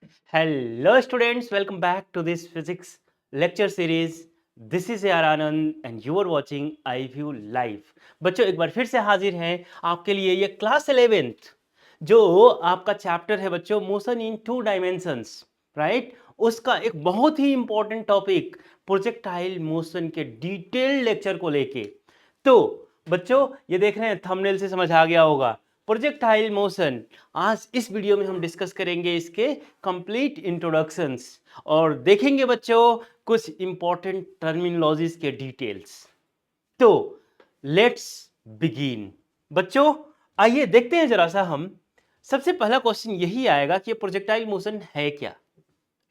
Hello students, welcome back to this physics lecture series. This is AR Anand and you are watching iView Live. बच्चों एक बार फिर से हाजिर हैं आपके लिए ये क्लास 11th जो आपका चैप्टर है बच्चों motion in two dimensions, right. उसका एक बहुत ही इंपॉर्टेंट टॉपिक प्रोजेक्टाइल मोशन के डिटेल्ड लेक्चर को लेके। तो बच्चों ये देख रहे हैं थंबनेल से समझ आ गया होगा प्रोजेक्टाइल मोशन। आज इस वीडियो में हम डिस्कस करेंगे इसके कंप्लीट इंट्रोडक्शंस और देखेंगे बच्चों कुछ इंपॉर्टेंट टर्मिनोलॉजीज के डिटेल्स। तो लेट्स बिगिन बच्चों, आइए देखते हैं जरा सा। हम सबसे पहला क्वेश्चन यही आएगा कि प्रोजेक्टाइल मोशन है क्या,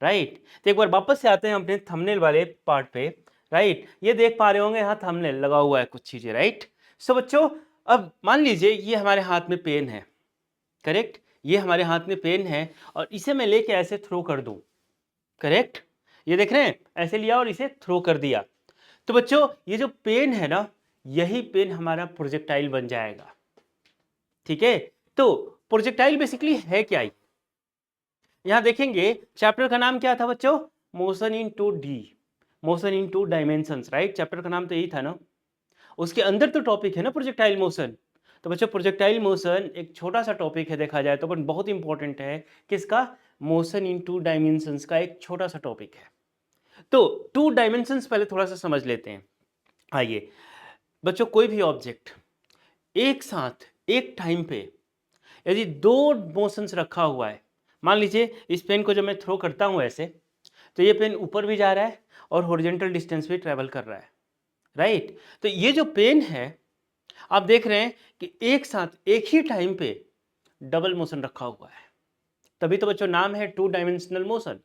राइट। तो एक बार वापस से आते हैं अपने थंबनेल वाले पार्ट पे, राइट। ये देख पा रहे होंगे यहाँ थंबनेल लगा हुआ है कुछ चीजें, राइट। सो बच्चों अब मान लीजिए ये हमारे हाथ में पेन है, करेक्ट। ये हमारे हाथ में पेन है और इसे मैं लेके ऐसे थ्रो कर दूं, करेक्ट। ये देख रहे हैं ऐसे लिया और इसे थ्रो कर दिया। तो बच्चों ये जो पेन है ना, यही पेन हमारा प्रोजेक्टाइल बन जाएगा, ठीक है। तो प्रोजेक्टाइल बेसिकली है क्या ही? यहां देखेंगे चैप्टर का नाम क्या था बच्चों, motion in two D, motion in two dimensions, right. Chapter का नाम तो यही था ना। उसके अंदर तो टॉपिक है ना प्रोजेक्टाइल मोशन। तो बच्चों प्रोजेक्टाइल मोशन एक छोटा सा टॉपिक है देखा जाए तो, पर बहुत इंपॉर्टेंट है। किसका? मोशन इन टू डायमेंशंस का एक छोटा सा टॉपिक है। तो टू डायमेंशंस पहले थोड़ा सा समझ लेते हैं। आइए बच्चों, कोई भी ऑब्जेक्ट एक साथ एक टाइम पे यदि दो मोशंस रखा हुआ है, मान लीजिए इस पेन को जब मैं थ्रो करता हूं ऐसे, तो ये पेन ऊपर भी जा रहा है और हॉरिजॉन्टल डिस्टेंस भी ट्रेवल कर रहा है, राइट। तो ये जो पेन है आप देख रहे हैं कि एक साथ एक ही टाइम पे डबल मोशन रखा हुआ है, तभी तो बच्चों नाम है टू डायमेंशनल मोशन,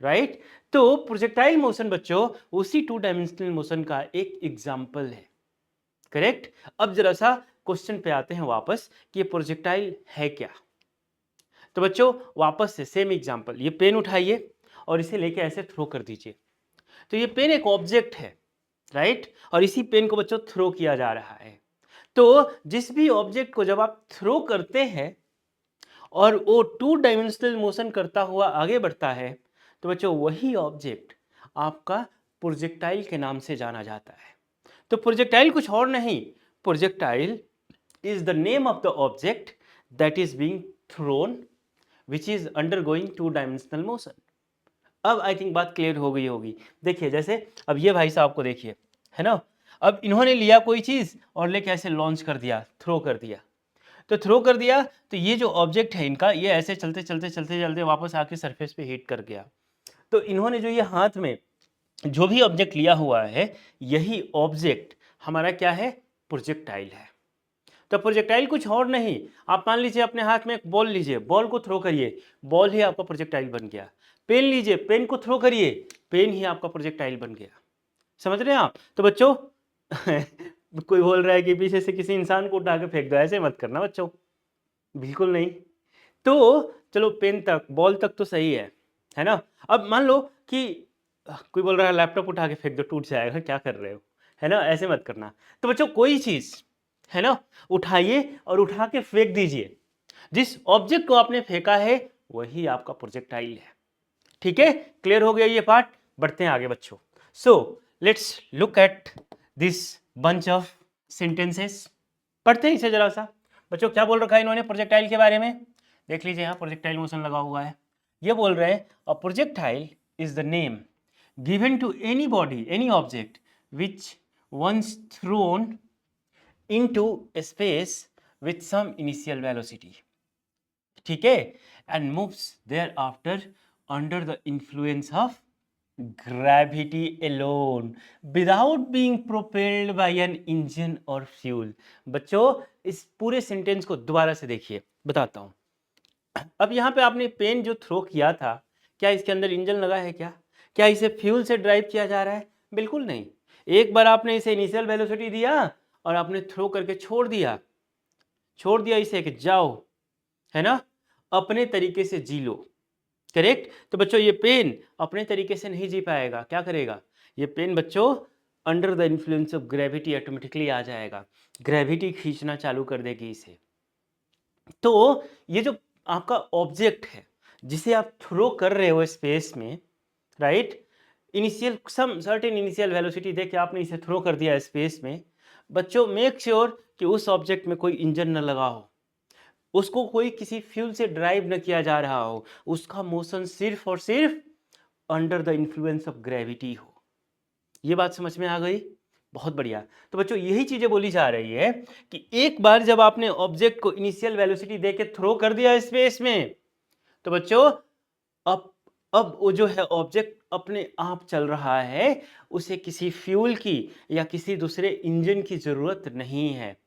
राइट। तो प्रोजेक्टाइल मोशन बच्चों उसी टू डायमेंशनल मोशन का एक एग्जाम्पल है, करेक्ट। अब जरा सा क्वेश्चन पे आते हैं वापस कि ये प्रोजेक्टाइल है क्या। तो बच्चों वापस से सेम एग्जाम्पल, ये पेन उठाइए और इसे लेके ऐसे थ्रो कर दीजिए। तो ये पेन एक ऑब्जेक्ट है, राइट, और इसी पेन को बच्चों थ्रो किया जा रहा है। तो जिस भी ऑब्जेक्ट को जब आप थ्रो करते हैं और वो टू डायमेंशनल मोशन करता हुआ आगे बढ़ता है, तो बच्चों वही ऑब्जेक्ट आपका प्रोजेक्टाइल के नाम से जाना जाता है। तो प्रोजेक्टाइल कुछ और नहीं, projectile is the name of the object that is being thrown which is undergoing two dimensional motion. अब आई थिंक बात क्लियर हो गई होगी। देखिए जैसे अब ये भाई साहब को देखिए, है ना। अब इन्होंने लिया कोई चीज और लेके ऐसे लॉन्च कर दिया, थ्रो कर दिया। तो थ्रो कर दिया तो ये जो ऑब्जेक्ट है इनका, ये ऐसे चलते चलते चलते चलते वापस आके सरफेस पे हिट कर गया। तो इन्होंने जो ये हाथ में जो भी ऑब्जेक्ट लिया हुआ है, यही ऑब्जेक्ट हमारा क्या है, प्रोजेक्टाइल है। तो प्रोजेक्टाइल कुछ और नहीं, आप मान लीजिए अपने हाथ में एक बॉल लीजिए, बॉल को थ्रो करिए, बॉल ही आपका प्रोजेक्टाइल बन गया। पेन लीजिए, पेन को थ्रो करिए, पेन ही आपका प्रोजेक्टाइल बन गया। समझ रहे हैं आप? तो बच्चों कोई बोल रहा है कि पीछे से किसी इंसान को उठा के फेंक दो, ऐसे मत करना बच्चों, बिल्कुल नहीं। तो चलो पेन तक, बॉल तक तो सही है ना। अब मान लो कि कोई बोल रहा है लैपटॉप उठा के फेंक दो, टूट जाएगा, क्या कर रहे हो, है ना, ऐसे मत करना। तो बच्चों कोई चीज, है ना, उठाइए और उठा के फेंक दीजिए। जिस ऑब्जेक्ट को आपने फेंका है वही आपका प्रोजेक्टाइल है, ठीक है। क्लियर हो गया ये पार्ट? बढ़ते हैं आगे बच्चों। So let's look at this bunch of sentences. पढ़ते हैं इसे जरा सा। बच्चों क्या बोल रखा है इन्होंने प्रोजेक्टाइल के बारे में, देख लीजिए यहाँ प्रोजेक्टाइल मोशन लगा हुआ है। ये बोल रहे हैं a projectile is the name given to any body, any object which once thrown into a space with some initial velocity, ठीक है, and moves thereafter under the influence of gravity alone without being propelled by an engine or fuel। बच्चों इस पूरे sentence को दोबारा से देखिए, बताता हूं। अब यहाँ पे आपने पेन जो थ्रो किया था, क्या इसके अंदर इंजन लगा है क्या? क्या इसे फ्यूल से ड्राइव किया जा रहा है? बिल्कुल नहीं। एक बार आपने इसे इनिशियल वेलोसिटी दिया और आपने थ्रो करके छोड़ दिया इसे कि जाओ, है ना, अपने तरीके से जी लो, करेक्ट। तो बच्चों ये पेन अपने तरीके से नहीं जी पाएगा, क्या करेगा ये पेन बच्चों, under the influence of gravity automatically आ जाएगा, ग्रेविटी खींचना चालू कर देगी इसे। तो ये जो आपका ऑब्जेक्ट है जिसे आप थ्रो कर रहे हो स्पेस में, right, initial some certain initial velocity दे के आपने इसे थ्रो कर दिया स्पेस में। बच्चों मेक श्योर कि उस ऑब्जेक्ट में कोई इंजन न लगा हो, उसको कोई किसी फ्यूल से ड्राइव न किया जा रहा हो, उसका मोशन सिर्फ और सिर्फ under the influence of gravity हो। ये बात समझ में आ गई? बहुत बढ़िया। तो बच्चों यही चीजें बोली जा रही है कि एक बार जब आपने ऑब्जेक्ट को इनिशियल वेलोसिटी दे के थ्रो कर दिया स्पेस में, तो बच्चों अब अब वो जो है ऑब्जेक्ट अपने आप चल रहा है, उसे किसी फ्यूल की या किसी दूसरे इंजन की जरूरत नहीं है,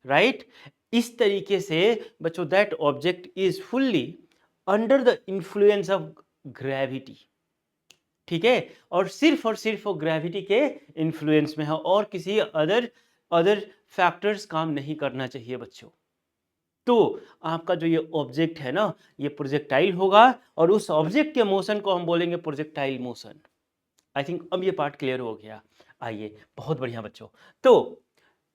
राइट। इस तरीके से बच्चों that object is fully under the influence of gravity, ठीक है, और सिर्फ वो ग्रेविटी के इन्फ्लुएंस में है और किसी अदर अदर फैक्टर्स काम नहीं करना चाहिए बच्चों। तो आपका जो ये ऑब्जेक्ट है ना, ये प्रोजेक्टाइल होगा और उस ऑब्जेक्ट के मोशन को हम बोलेंगे प्रोजेक्टाइल मोशन। आई थिंक अब ये पार्ट क्लियर हो गया। आइए, बहुत बढ़िया बच्चों। तो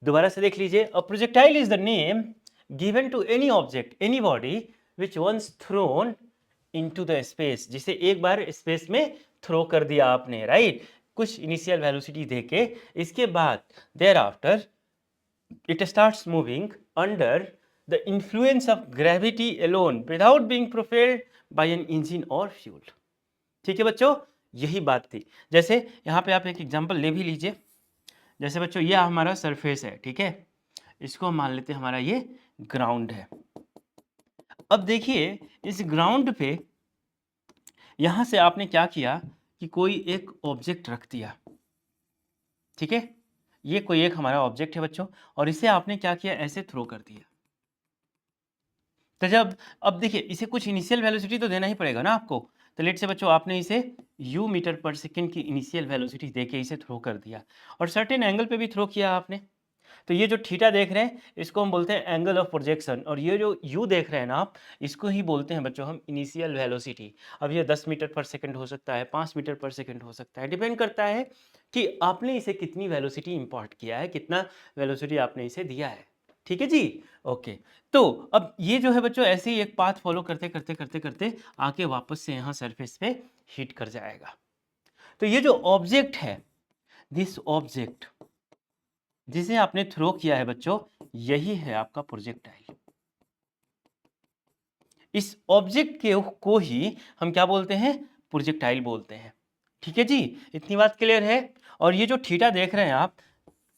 दोबारा से देख लीजिए, a projectile is the name given to any object any body which once thrown into the space, जिसे एक बार स्पेस में थ्रो कर दिया आपने, राइट, कुछ इनिशियल वेलोसिटी देके, इसके बाद thereafter it starts moving under the influence of gravity alone without being propelled by an engine or fuel। ठीक है बच्चों, यही बात थी। जैसे यहाँ पे आप एक एग्जांपल ले भी लीजिए। जैसे बच्चों ये हमारा सरफेस है, ठीक है, इसको हम मान लेते हैं हमारा ये ग्राउंड है। अब देखिए इस ग्राउंड पे यहाँ से आपने क्या किया कि कोई एक ऑब्जेक्ट रख दिया, ठीक है, ये कोई एक हमारा ऑब्जेक्ट है बच्चों, और इसे आपने क्या किया, ऐसे थ्रो कर दिया। तो जब अब देखिए इसे कुछ इनिशियल वेलोसिटी तो देना ही पड़ेगा ना आपको। तो लेट से बच्चों आपने इसे u मीटर पर सेकंड की इनिशियल वेलोसिटी देके इसे थ्रो कर दिया और सर्टेन एंगल पे भी थ्रो किया आपने। तो ये जो थीटा देख रहे हैं इसको हम बोलते हैं एंगल ऑफ प्रोजेक्शन, और ये जो u देख रहे हैं ना आप, इसको ही बोलते हैं बच्चों हम इनिशियल वेलोसिटी। अब ये 10 मीटर पर सेकंड हो सकता है, 5 मीटर पर सेकंड हो सकता है, डिपेंड करता है कि आपने इसे कितनी वेलोसिटी इंपोर्ट किया है, कितना वेलोसिटी आपने इसे दिया है। ठीक है जी, ओके। तो अब ये जो है बच्चों ऐसे ही एक पाथ फॉलो करते करते करते करते आके वापस से यहाँ सरफेस पे हिट कर जाएगा। तो ये जो ऑब्जेक्ट है, दिस ऑब्जेक्ट जिसे आपने थ्रो किया है बच्चों, यही है आपका प्रोजेक्टाइल। इस ऑब्जेक्ट के को ही हम क्या बोलते हैं, प्रोजेक्टाइल बोलते हैं। ठीक है जी, इतनी बात क्लियर है। और ये जो थीटा देख रहे हैं आप,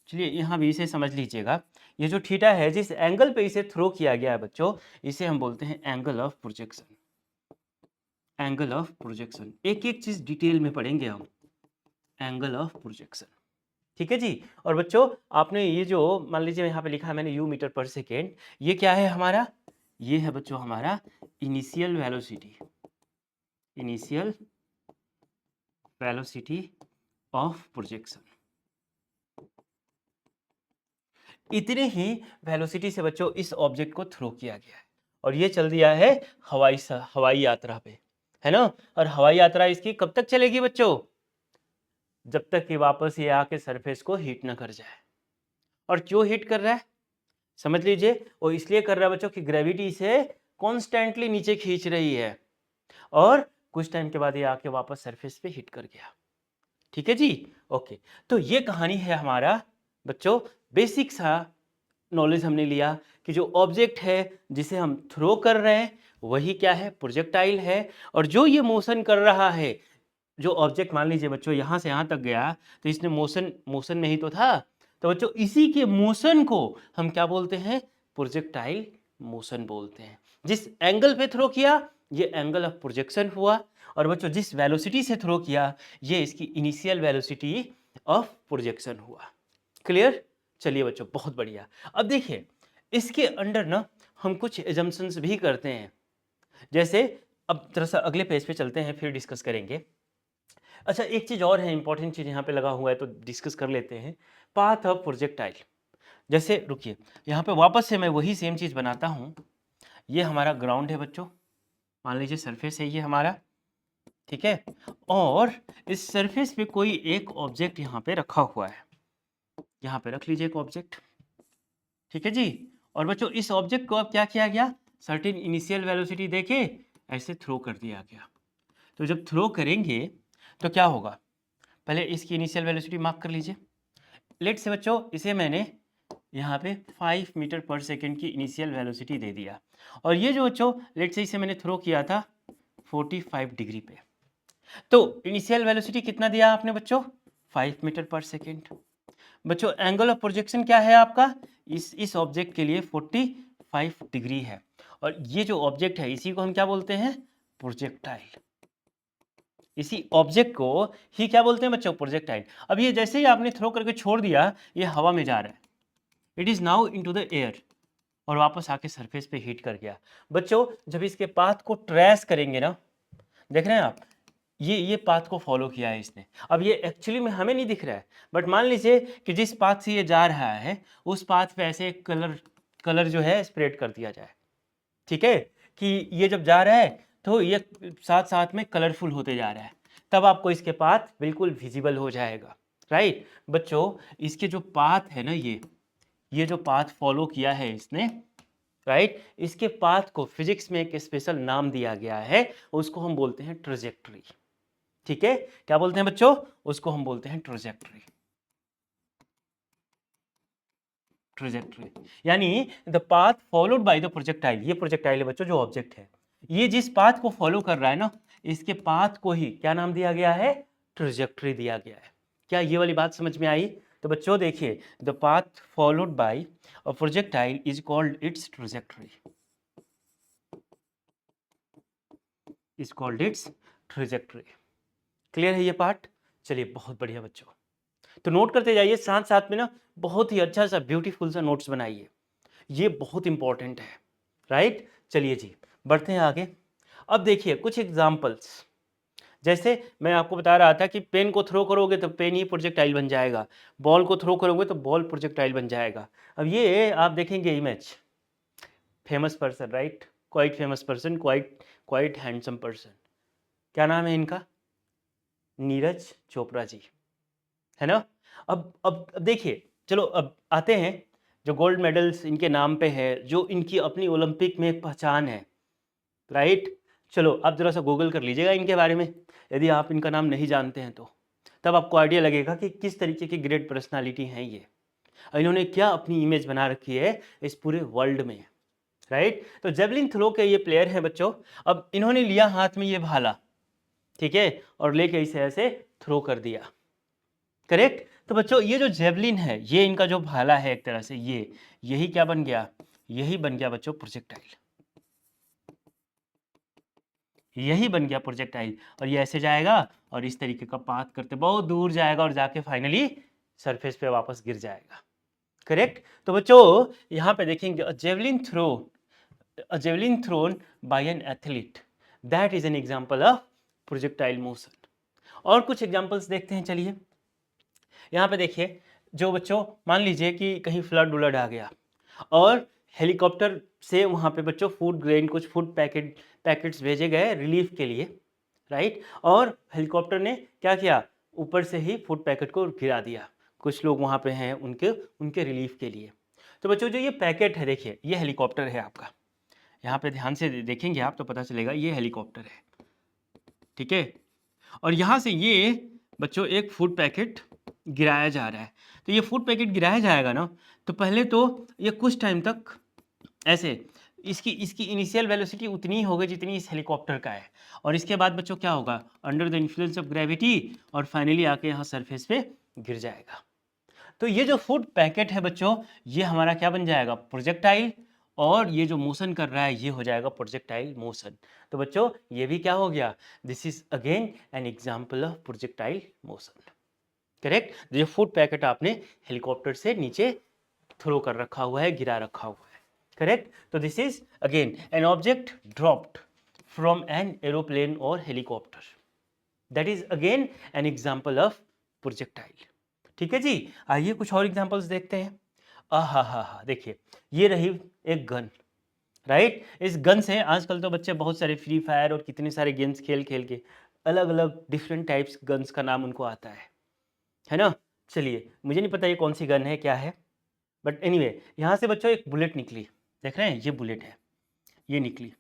चलिए यहाँ भी इसे समझ लीजिएगा। ये जो थीटा है, जिस एंगल पे इसे थ्रो किया गया है बच्चों, इसे हम बोलते हैं angle of projection. Angle of projection, एक एक चीज डिटेल में पढ़ेंगे हम, एंगल ऑफ प्रोजेक्शन। ठीक है जी। और बच्चों आपने ये जो मान लीजिए यहाँ पे लिखा है मैंने यू मीटर पर सेकेंड, ये क्या है हमारा, ये है बच्चों हमारा initial velocity, initial velocity of projection. इतने ही वेलोसिटी से बच्चों इस ऑब्जेक्ट को थ्रो किया गया है और ये चल दिया है हवाई यात्रा पे, है ना। और हवाई यात्रा इसकी कब तक चलेगी बच्चों, जब तक कि वापस ये आके सरफेस को हीट ना कर जाए। और क्यों हीट कर रहा है, समझ लीजिए, वो इसलिए कर रहा है बच्चों कि ग्रेविटी इसे कॉन्स्टेंटली नीचे खींच रही है और कुछ टाइम के बाद ये आके वापस सरफेस पे हिट कर गया। ठीक है जी, ओके। तो ये कहानी है हमारा बच्चों, बेसिक सा नॉलेज हमने लिया कि जो ऑब्जेक्ट है जिसे हम थ्रो कर रहे हैं वही क्या है, प्रोजेक्टाइल है। और जो ये मोशन कर रहा है, जो ऑब्जेक्ट मान लीजिए बच्चों यहाँ से यहाँ तक गया, तो इसने मोशन मोशन में ही तो था, तो बच्चों इसी के मोशन को हम क्या बोलते हैं, प्रोजेक्टाइल मोशन बोलते हैं। जिस एंगल पे थ्रो किया ये एंगल ऑफ प्रोजेक्शन हुआ, और बच्चों जिस वेलोसिटी से थ्रो किया ये इसकी इनिशियल वेलोसिटी ऑफ प्रोजेक्शन हुआ। क्लियर, चलिए बच्चों बहुत बढ़िया। अब देखिए इसके अंडर ना हम कुछ एजम्पशंस भी करते हैं, जैसे अब थोड़ा सा अगले पेज पे चलते हैं फिर डिस्कस करेंगे। अच्छा एक चीज और है, इंपॉर्टेंट चीज यहाँ पे लगा हुआ है तो डिस्कस कर लेते हैं, पाथ ऑफ प्रोजेक्टाइल। जैसे रुकिए यहाँ पे वापस से मैं वही सेम चीज बनाता हूँ। ये हमारा ग्राउंड है बच्चों, मान लीजिए सरफेस है ये हमारा, ठीक है, और इस सरफेस पे कोई एक ऑब्जेक्ट यहाँ पे रखा हुआ है, यहाँ पे रख लीजिए एक ऑब्जेक्ट। ठीक है जी। और बच्चों इस ऑब्जेक्ट को अब क्या किया गया, सर्टेन इनिशियल वेलोसिटी देके ऐसे थ्रो कर दिया गया। तो जब थ्रो करेंगे तो क्या होगा, पहले इसकी इनिशियल वेलोसिटी मार्क कर लीजिए। लेट्स से बच्चों इसे मैंने यहाँ पे 5 मीटर पर सेकेंड की इनिशियल वेलोसिटी दे दिया, और ये जो बच्चों लेट्स से इसे मैंने थ्रो किया था 45 डिग्री पे। तो इनिशियल वेलोसिटी कितना दिया आपने बच्चों, 5 मीटर पर सेकेंड। बच्चों एंगल ऑफ प्रोजेक्शन क्या है आपका, इस ऑब्जेक्ट के लिए 45 डिग्री है, और ये जो ऑब्जेक्ट है इसी को हम क्या बोलते हैं, प्रोजेक्टाइल। इसी ऑब्जेक्ट को ही क्या बोलते हैं बच्चों, प्रोजेक्टाइल। अब ये जैसे ही आपने थ्रो करके छोड़ दिया, ये हवा में जा रहा है, it is now into the air, और वापस आके सरफेस पे हिट कर गया। बच्चों जब इसके पाथ को ट्रेस करेंगे ना, देख रहे हैं आप, ये पाथ को फॉलो किया है इसने। अब ये एक्चुअली में हमें नहीं दिख रहा है, बट मान लीजिए कि जिस पाथ से ये जा रहा है उस पाथ पे ऐसे कलर कलर जो है स्प्रेड कर दिया जाए, ठीक है, कि ये जब जा रहा है तो ये साथ साथ में कलरफुल होते जा रहा है, तब आपको इसके पाथ बिल्कुल विजिबल हो जाएगा। राइट बच्चों, इसके जो पाथ है ना, ये जो पाथ फॉलो किया है इसने, राइट, इसके पाथ को फिजिक्स में एक स्पेशल नाम दिया गया है, उसको हम बोलते हैं ट्रेजेक्टरी। ठीक है, क्या बोलते हैं बच्चों, उसको हम बोलते हैं ट्रेजेक्टरी। ट्रेजेक्टरी यानी the path followed by the projectile. ये प्रोजेक्टाइल है बच्चों, जो ऑब्जेक्ट है, ये जिस पाथ को फॉलो कर रहा है ना, इसके पाथ को ही क्या नाम दिया गया है, ट्रेजेक्टरी दिया गया है। क्या ये वाली बात समझ में आई? तो बच्चों देखिए, the path followed bye a projectile is called its trajectory, is called its trajectory. Clear है ये पार्ट? चलिए बहुत बढ़िया बच्चों, तो नोट करते जाइए, साथ साथ में ना बहुत ही अच्छा सा ब्यूटीफुल सा नोट्स बनाइए, ये बहुत इंपॉर्टेंट है। राइट, चलिए जी बढ़ते हैं आगे। अब देखिए कुछ एग्जाम्पल्स, जैसे मैं आपको बता रहा था कि पेन को थ्रो करोगे तो पेन ही प्रोजेक्टाइल बन जाएगा, बॉल को थ्रो करोगे तो बॉल प्रोजेक्टाइल बन जाएगा। अब ये आप देखेंगे image, famous person, right, quite famous person, quite quite handsome person, क्या नाम है इनका, नीरज चोपड़ा जी, है ना। अब देखिए, चलो अब आते हैं, जो गोल्ड मेडल्स इनके नाम पे है, जो इनकी अपनी ओलंपिक में एक पहचान है, राइट। चलो आप जरा सा गूगल कर लीजिएगा इनके बारे में, यदि आप इनका नाम नहीं जानते हैं तो, तब आपको आइडिया लगेगा कि किस तरीके की ग्रेट पर्सनालिटी हैं ये, और इन्होंने क्या अपनी इमेज बना रखी है इस पूरे वर्ल्ड में। राइट, तो जेवलिन थ्रो के ये प्लेयर हैं बच्चों। अब इन्होंने लिया हाथ में ये भाला, ठीक है, और लेके इसे ऐसे थ्रो कर दिया, करेक्ट। तो बच्चों ये जो जेवलिन है, ये इनका जो भाला है एक तरह से, ये यही क्या बन गया, यही बन गया बच्चों प्रोजेक्टाइल, यही बन गया प्रोजेक्टाइल। और ये ऐसे जाएगा और इस तरीके का पाथ करते बहुत दूर जाएगा और जाके फाइनली सरफेस पे वापस गिर जाएगा, करेक्ट। तो बच्चों यहाँ पे देखेंगे javelin throw, a javelin thrown by an athlete, that is an example of projectile motion। और कुछ एग्जांपल्स देखते हैं, चलिए यहाँ पे देखिए, जो बच्चों मान लीजिए कि कहीं फ्लड उलड आ गया और हेलीकॉप्टर से वहाँ पे बच्चों फूड ग्रेन, कुछ फूड पैकेट्स भेजे गए रिलीफ के लिए, राइट, और हेलीकॉप्टर ने क्या किया, ऊपर से ही फूड पैकेट को गिरा दिया, कुछ लोग वहाँ पे हैं उनके उनके रिलीफ के लिए। तो बच्चों जो ये पैकेट है, देखिए ये हेलीकॉप्टर है आपका, यहाँ पे ध्यान से देखेंगे आप तो पता चलेगा ये हेलीकॉप्टर है, ठीक है, और यहाँ से ये बच्चों एक फूड पैकेट गिराया जा रहा है। तो ये फूड पैकेट गिराया जाएगा ना, तो पहले तो ये कुछ टाइम तक ऐसे, इसकी इसकी इनिशियल वेलोसिटी उतनी ही होगी जितनी इस हेलीकॉप्टर का है, और इसके बाद बच्चों क्या होगा, under the influence of gravity, और फाइनली आके यहाँ सरफेस पे गिर जाएगा। तो ये जो फूड पैकेट है बच्चों, ये हमारा क्या बन जाएगा, प्रोजेक्टाइल, और ये जो मोशन कर रहा है ये हो जाएगा प्रोजेक्टाइल मोशन। तो बच्चों ये भी क्या हो गया, this is again an example of projectile motion, correct. ये फूड पैकेट आपने हेलीकॉप्टर से नीचे थ्रो कर रखा हुआ है, गिरा रखा हुआ है, करेक्ट। तो this is again an object dropped from an aeroplane और helicopter, that is again an example of projectile. ठीक है जी, आइए कुछ और एग्जांपल्स देखते हैं। हा देखिए, ये रही एक गन, राइट। इस गन से आजकल तो बच्चे बहुत सारे फ्री फायर और कितने सारे गेम्स खेल खेल के अलग अलग डिफरेंट टाइप्स गन्स का नाम उनको आता है ना। चलिए मुझे नहीं पता ये कौन सी गन है, क्या है, बट एनीवे यहाँ से बच्चों एक बुलेट निकली, देख रहे हैं ये बुलेट है, ये निकली,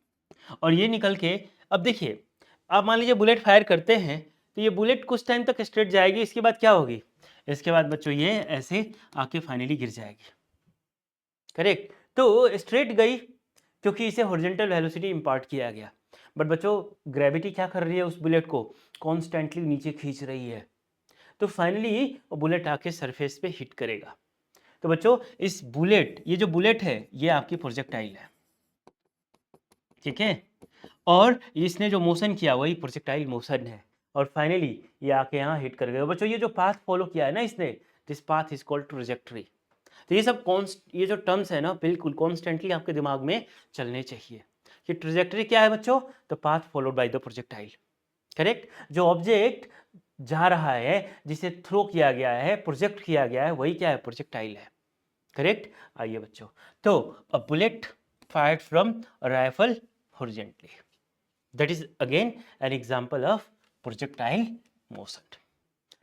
और ये निकल के, अब देखिए आप मान लीजिए बुलेट फायर करते हैं तो ये बुलेट कुछ टाइम तक स्ट्रेट जाएगी, इसके बाद क्या होगी, इसके बाद बच्चों ये ऐसे आके फाइनली गिर जाएगी। करेक्ट, तो स्ट्रेट गई क्योंकि इसे हॉरिजॉन्टल वेलोसिटी इंपार्ट किया गया, बट बच्चों ग्रेविटी क्या कर रही है, उस बुलेट को कॉन्स्टेंटली नीचे खींच रही है, तो फाइनली वो बुलेट आके सरफेस पे हिट करेगा। तो बच्चों इस बुलेट, ये जो बुलेट है ये आपकी प्रोजेक्टाइल है, ठीक है, और इसने जो मोशन किया वही प्रोजेक्टाइल मोशन है, और फाइनली ये आके यहाँ हिट कर गया। बच्चों ये जो पाथ फॉलो किया है ना इसने, this path is called trajectory. तो ये सब ये जो टर्म्स है ना बिल्कुल कॉन्स्टेंटली आपके दिमाग में चलने चाहिए कि ट्रेजेक्टरी क्या है बच्चों, the path followed by the projectile. Correct, जो ऑब्जेक्ट जा रहा है, जिसे थ्रो किया गया है, प्रोजेक्ट किया गया है, वही क्या है, प्रोजेक्टाइल है। करेक्ट, आइए बच्चों, तो a bullet fired from rifle horizontally, that is again an example of projectile motion.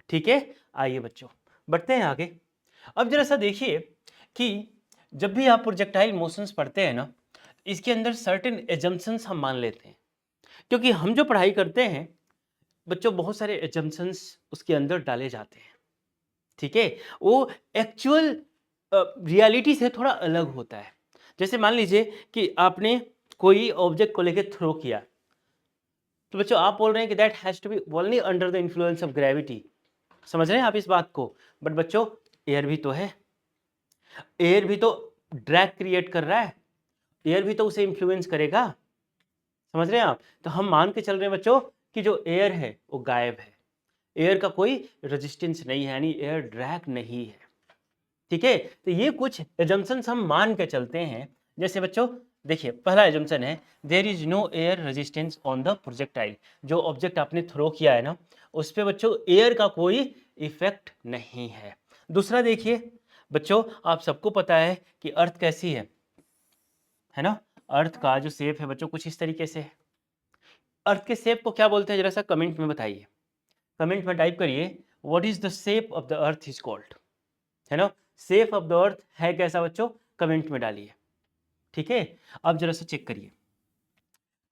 ठीक है, आइए बच्चों बढ़ते हैं आगे। अब जरा सा देखिए कि जब भी आप प्रोजेक्टाइल मोशंस पढ़ते हैं ना, इसके अंदर सर्टेन एजम्पशंस हम मान लेते हैं, क्योंकि हम जो पढ़ाई करते हैं बच्चों बहुत सारे एजम्पशंस उसके अंदर डाले जाते हैं। ठीक है, वो एक्चुअल रियलिटी से थोड़ा अलग होता है। जैसे मान लीजिए कि आपने कोई ऑब्जेक्ट को लेकर थ्रो किया, तो बच्चों आप बोल रहे हैं कि that has to be only under the influence of gravity, समझ रहे हैं आप इस बात को, बट बच्चों एयर भी तो है, एयर भी तो ड्रैग क्रिएट कर रहा है, एयर भी तो उसे इन्फ्लुएंस करेगा, समझ रहे हैं आप। तो हम मान के चल रहे हैं बच्चों कि जो एयर है वो गायब है, एयर का कोई रेजिस्टेंस नहीं है, यानी एयर ड्रैग नहीं है। ठीक है, तो ये कुछ एजम्पशंस हम मान के चलते हैं। जैसे बच्चों देखिए पहला एजम्पशन है, there is no air resistance on the projectile, जो ऑब्जेक्ट आपने थ्रो किया है ना उस पे बच्चों एयर का कोई इफेक्ट नहीं है। दूसरा देखिए बच्चों, आप सबको पता है कि अर्थ कैसी है ना, अर्थ का जो शेप है बच्चों कुछ इस तरीके से है। अर्थ के शेप को क्या बोलते हैं, जरा सा कमेंट में बताइए, कमेंट में टाइप करिए, what is the shape of the earth is called, है ना, शेप ऑफ द अर्थ है कैसा बच्चों, कमेंट में डालिए। ठीक है, अब जरा सा चेक करिए,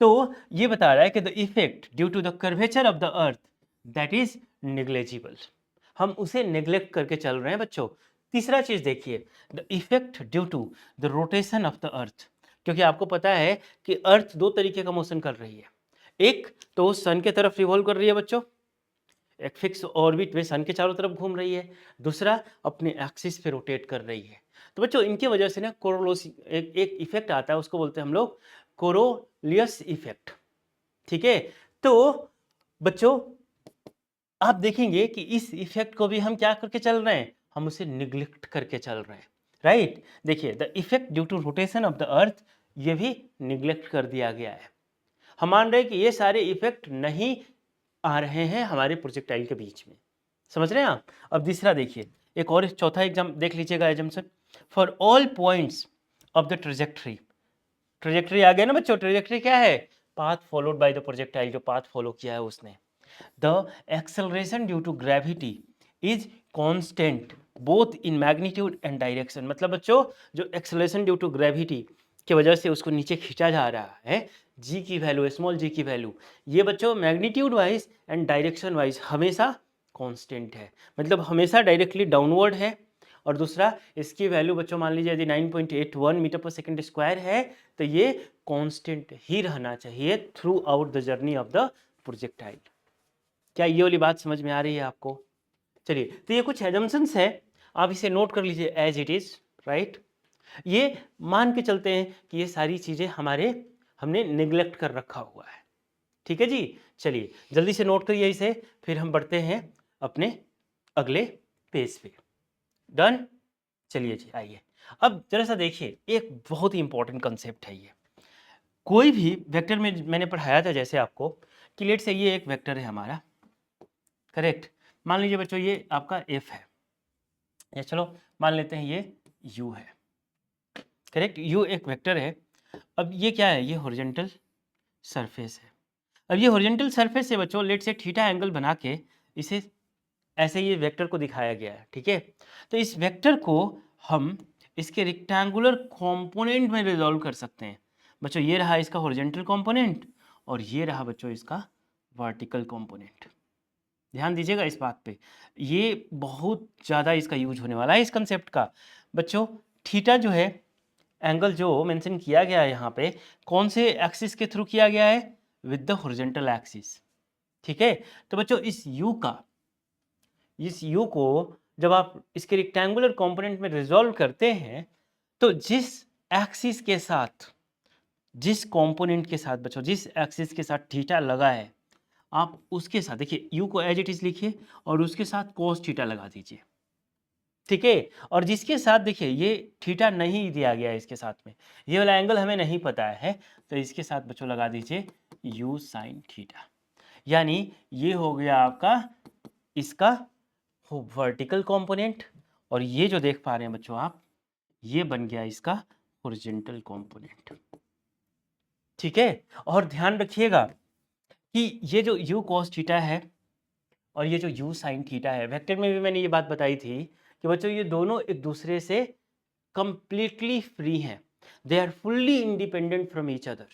तो ये बता रहा है कि the effect due to the curvature of the earth that is negligible, हम उसे नेग्लेक्ट करके चल रहे हैं बच्चों। तीसरा चीज देखिए, the effect due to the rotation of the earth, क्योंकि आपको पता है कि अर्थ दो तरीके का मोशन कर रही है, एक तो सन के तरफ रिवॉल्व कर रही है बच्चों, एक फिक्स ऑर्बिट में सन के चारों तरफ घूम रही है, दूसरा अपने एक्सिस पे रोटेट कर रही है। तो बच्चों इनकी वजह से ना कोरोलोसी एक इफेक्ट आता है, उसको बोलते हैं हम लोग कोरोलियस इफेक्ट। ठीक है, तो बच्चों आप देखेंगे कि इस इफेक्ट को भी हम क्या करके चल रहे हैं, हम उसे निग्लेक्ट करके चल रहे हैं, राइट। देखिए the effect due to rotation of the earth, ये भी निग्लेक्ट कर दिया गया है। हम मान रहे हैं कि ये सारे इफेक्ट नहीं आ रहे हैं हमारे प्रोजेक्टाइल के बीच में, समझ रहे हैं आप। अब तीसरा देखिए, एक और चौथा एग्जाम देख लीजिएगा, assumption for all points of the trajectory, trajectory आ गया ना बच्चों, ट्रेजेक्टरी क्या है, path followed by the projectile, जो पाथ फॉलो किया है उसने। The acceleration due to gravity is constant both in magnitude and direction, मतलब बच्चों जो एक्सेलरेशन ड्यू टू ग्रेविटी की वजह से उसको नीचे खींचा जा रहा है, जी की वैल्यू, स्मॉल जी की वैल्यू, ये बच्चों magnitude wise and direction wise हमेशा कांस्टेंट है, मतलब हमेशा डायरेक्टली डाउनवर्ड है। और दूसरा इसकी वैल्यू बच्चों मान लीजिए यदि 9.81 मीटर पर सेकंड स्क्वायर है, तो ये कांस्टेंट ही रहना चाहिए through out the journey of the projectile. क्या ये वाली बात समझ में आ रही है आपको। चलिए, तो ये कुछ एजम्पशंस है, आप इसे नोट कर लीजिए एज इट इज, राइट। ये मान के चलते हैं कि ये सारी चीजें हमने निग्लेक्ट कर रखा हुआ है। ठीक है जी, चलिए जल्दी से नोट करिए इसे, फिर हम बढ़ते हैं अपने अगले पेज पे। डन, चलिए जी आइए। अब जरा सा देखिए, एक बहुत ही इंपॉर्टेंट कंसेप्ट है ये। कोई भी वेक्टर में मैंने पढ़ाया था जैसे आपको कि लेट से ये एक वेक्टर है हमारा, करेक्ट। मान लीजिए बच्चों ये आपका एफ है, या चलो मान लेते हैं ये यू है, करेक्ट। यू एक वेक्टर है। अब ये क्या है, ये हॉरिजॉन्टल सरफेस है। अब ये हॉरिजॉन्टल सरफेस से बच्चों लेट से थीटा एंगल बना के इसे ऐसे ये वेक्टर को दिखाया गया है, ठीक है। तो इस वेक्टर को हम इसके रेक्टेंगुलर कंपोनेंट में रिजॉल्व कर सकते हैं, बच्चों ये रहा इसका हॉरिजॉन्टल कंपोनेंट और ये रहा बच्चों इसका वर्टिकल कंपोनेंट। ध्यान दीजिएगा इस बात पे, ये बहुत ज़्यादा इसका यूज होने वाला है इस कंसेप्ट का। बच्चों थीटा जो है, एंगल जो मेंशन किया गया है यहाँ पे, कौन से एक्सिस के थ्रू किया गया है? With the horizontal axis. ठीक है, तो बच्चों इस यू को जब आप इसके रेक्टेंगुलर कंपोनेंट में रिजॉल्व करते हैं, तो जिस एक्सिस के साथ, जिस कंपोनेंट के साथ बच्चों, जिस एक्सिस के साथ थीटा लगा है, आप उसके साथ देखिए यू को एज इट इज लिखिए और उसके साथ कोस थीटा लगा दीजिए। ठीक है, और जिसके साथ देखिए ये थीटा नहीं दिया गया है, इसके साथ में ये वाला एंगल हमें नहीं पता है, तो इसके साथ बच्चों लगा दीजिए यू साइन थीटा। यानी ये हो गया आपका इसका वर्टिकल कंपोनेंट, और ये जो देख पा रहे हैं बच्चों आप, ये बन गया इसका हॉरिजॉन्टल कंपोनेंट। ठीक है, और ध्यान रखिएगा कि ये जो u cos थीटा है और ये जो u sin थीटा है, वेक्टर में भी मैंने ये बात बताई थी कि बच्चों ये दोनों एक दूसरे से कंप्लीटली फ्री हैं, they are fully independent from each other.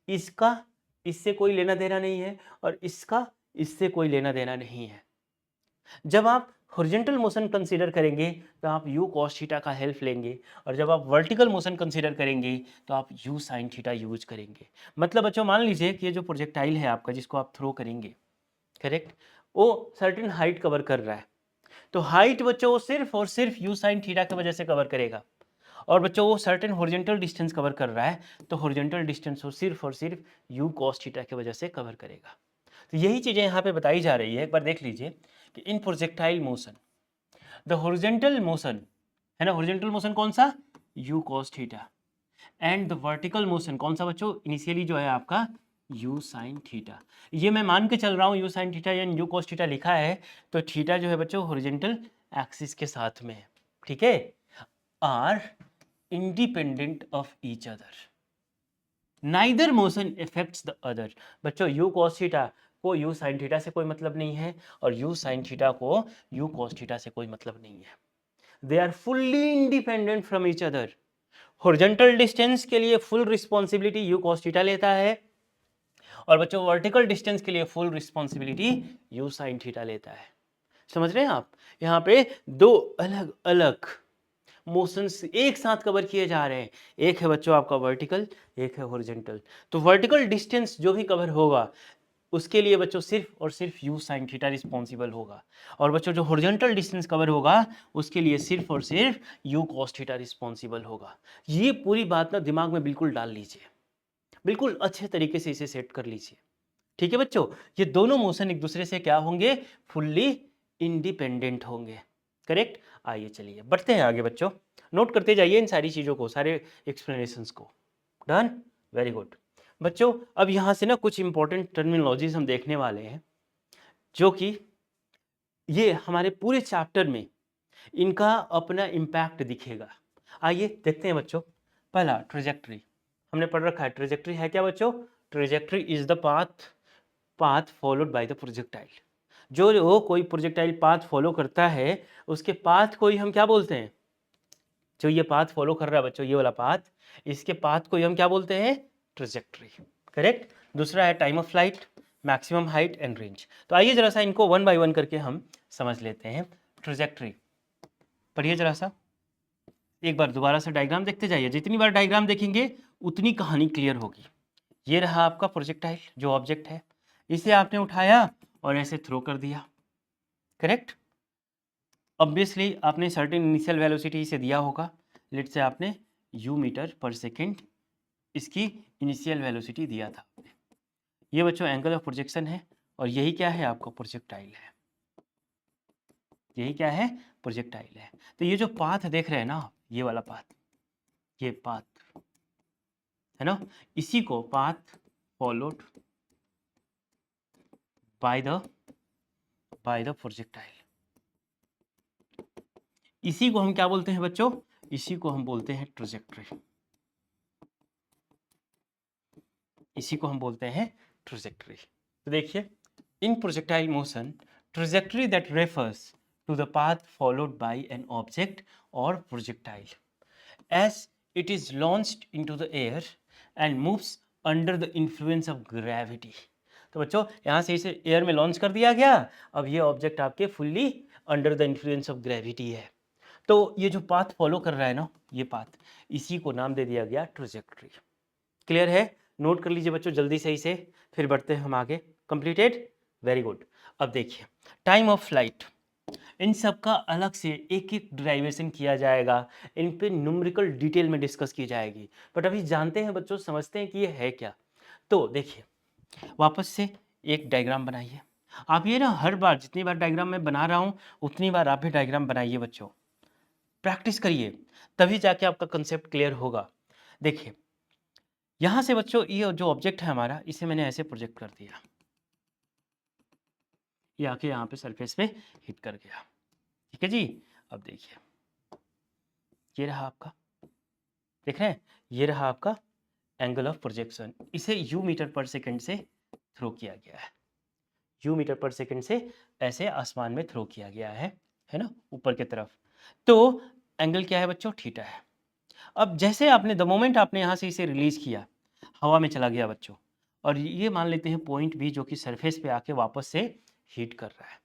इसका इससे कोई लेना देना नहीं है और इसका इससे कोई लेना देना नहीं है। जब आप हॉरिजॉन्टल मोशन कंसीडर करेंगे तो आप u cos थीटा का हेल्प लेंगे, और जब आप वर्टिकल मोशन कंसीडर करेंगे तो आप u sin थीटा यूज करेंगे। मतलब बच्चों मान लीजिए कि ये जो प्रोजेक्टाइल है आपका, जिसको आप थ्रो करेंगे, करेक्ट, वो सर्टेन हाइट कवर कर रहा है, तो हाइट बच्चों वो सिर्फ और सिर्फ u sin थीटा की वजह से कवर करेगा। और बच्चों वो सर्टेन हॉरिजॉन्टल डिस्टेंस कवर कर रहा है, तो हॉरिजॉन्टल डिस्टेंस वो सिर्फ और सिर्फ u cos थीटा की वजह से कवर करेगा। तो यही चीज़ें यहाँ पे बताई जा रही है। एक बार देख लीजिए कि in projectile motion the horizontal motion है ना, हॉरिजॉन्टल मोशन कौन सा? u cos थीटा, एंड द वर्टिकल मोशन कौन सा बच्चों? इनिशियली जो है आपका u sin थीटा। ये मैं मान के चल रहा हूँ u sin थीटा यानी u cos थीटा लिखा है, तो थीटा जो है बच्चों हॉरिजॉन्टल एक्सिस के साथ में है। ठीक है, are independent of each other, neither motion affects the other. बच्चों u cos थीटा को u sin थीटा से कोई मतलब नहीं है और u sin थीटा को u cos थीटा से कोई मतलब नहीं है। They are fully independent from each other. Horizontal distance के लिए full responsibility u cos theta लेता है, और बच्चों वर्टिकल डिस्टेंस के लिए full responsibility u sin theta लेता है। समझ रहे हैं आप? यहाँ पे दो अलग अलग मोशंस एक साथ कवर किए जा रहे हैं, एक है बच्चों आपका वर्टिकल, एक है हॉरिजॉन्टल। तो वर्टिकल डिस्टेंस जो भी कवर होगा उसके लिए बच्चों सिर्फ और सिर्फ u sin थीटा रिस्पॉन्सिबल होगा, और बच्चों जो हॉरिजॉन्टल डिस्टेंस कवर होगा उसके लिए सिर्फ और सिर्फ u cos थीटा रिस्पॉन्सिबल होगा। ये पूरी बात ना दिमाग में बिल्कुल डाल लीजिए, बिल्कुल अच्छे तरीके से इसे सेट कर लीजिए। ठीक है बच्चों, ये दोनों मोशन एक दूसरे से क्या होंगे? फुल्ली इंडिपेंडेंट होंगे। करेक्ट। आइए चलिए बढ़ते हैं आगे बच्चों, नोट करते जाइए इन सारी चीज़ों को, सारे एक्सप्लेनेशंस को। Done, very good. बच्चों अब यहाँ से ना कुछ इंपॉर्टेंट टर्मिनोलॉजीज हम देखने वाले हैं, जो कि ये हमारे पूरे चैप्टर में इनका अपना इम्पैक्ट दिखेगा। आइए देखते हैं बच्चों। पहला ट्रेजेक्ट्री, हमने पढ़ रखा है। ट्रेजेक्ट्री है क्या बच्चों? Trajectory is the path followed by the projectile. जो कोई प्रोजेक्टाइल पाथ फॉलो करता है उसके पाथ को ही हम क्या बोलते हैं? जो ये पाथ फॉलो कर रहा है बच्चों, ये वाला पाथ, इसके पाथ को ही हम क्या बोलते हैं? ट्रेजेक्ट्री। करेक्ट। दूसरा है time of flight, maximum height and range. तो आइए जरा सा इनको वन बाय वन करके हम समझ लेते हैं। ट्रेजेक्ट्री पढ़िए जरा सा, एक बार दोबारा से डायग्राम देखते जाइए, जितनी बार डायग्राम देखेंगे उतनी कहानी क्लियर होगी। ये रहा आपका प्रोजेक्टाइल, जो ऑब्जेक्ट है, इसे आपने उठाया और ऐसे थ्रो कर दिया। करेक्ट। ऑब्वियसली आपने सर्टेन इनिशियल वेलोसिटी इसे दिया होगा, लेट से आपने u मीटर पर सेकेंड इसकी इनिशियल वेलोसिटी दिया था। ये बच्चों एंगल ऑफ प्रोजेक्शन है, और यही क्या है? आपका प्रोजेक्टाइल है। यही क्या है? प्रोजेक्टाइल है। तो ये जो पाथ देख रहे हैं ना, ये वाला पाथ, ये पाथ है ना, इसी को path followed by the projectile, इसी को हम क्या बोलते हैं बच्चों? इसी को हम बोलते हैं ट्रेजेक्ट्री। इसी को हम बोलते हैं ट्रेजेक्ट्री। तो देखिए, in projectile motion, trajectory that refers to the path followed by an object और projectile, as it is launched into the air and moves under the influence of gravity. तो बच्चों यहाँ से इसे एयर में लॉन्च कर दिया गया, अब ये ऑब्जेक्ट आपके fully under the influence of gravity है। तो ये जो पाथ फॉलो कर रहा है ना, ये पाथ, इसी को नाम दे दिया गया ट्रेजेक्ट्री। क्लियर है? नोट कर लीजिए बच्चों जल्दी से इसे, फिर बढ़ते हैं हम आगे। कंप्लीटेड? Very good. अब देखिए टाइम ऑफ फ्लाइट, इन सब का अलग से एक एक डेरिवेशन किया जाएगा, इन पे न्यूमेरिकल डिटेल में डिस्कस की जाएगी। बट अभी जानते हैं बच्चों, समझते हैं कि ये है क्या। तो देखिए वापस से एक डायग्राम बनाइए। आप ये ना हर बार जितनी बार डायग्राम मैं बना रहा हूँ उतनी बार आप भी डायग्राम बनाइए बच्चों, प्रैक्टिस करिए, तभी जाके आपका कंसेप्ट क्लियर होगा। देखिए यहाँ से बच्चों ये जो ऑब्जेक्ट है हमारा, इसे मैंने ऐसे प्रोजेक्ट कर दिया, ये आके यहाँ पे सरफेस पे हिट कर गया। ठीक है जी। अब देखिए ये रहा आपका, देख रहे हैं, ये रहा आपका एंगल ऑफ प्रोजेक्शन। इसे यू मीटर पर सेकंड से थ्रो किया गया है, यू मीटर पर सेकंड से ऐसे आसमान में थ्रो किया गया है ना, ऊपर की तरफ। तो एंगल क्या है बच्चों? थीटा है। अब जैसे आपने द मोमेंट आपने यहाँ से इसे रिलीज किया, हवा में चला गया बच्चों, और ये मान लेते हैं पॉइंट बी जो कि सरफेस पे आके वापस से हीट कर रहा है।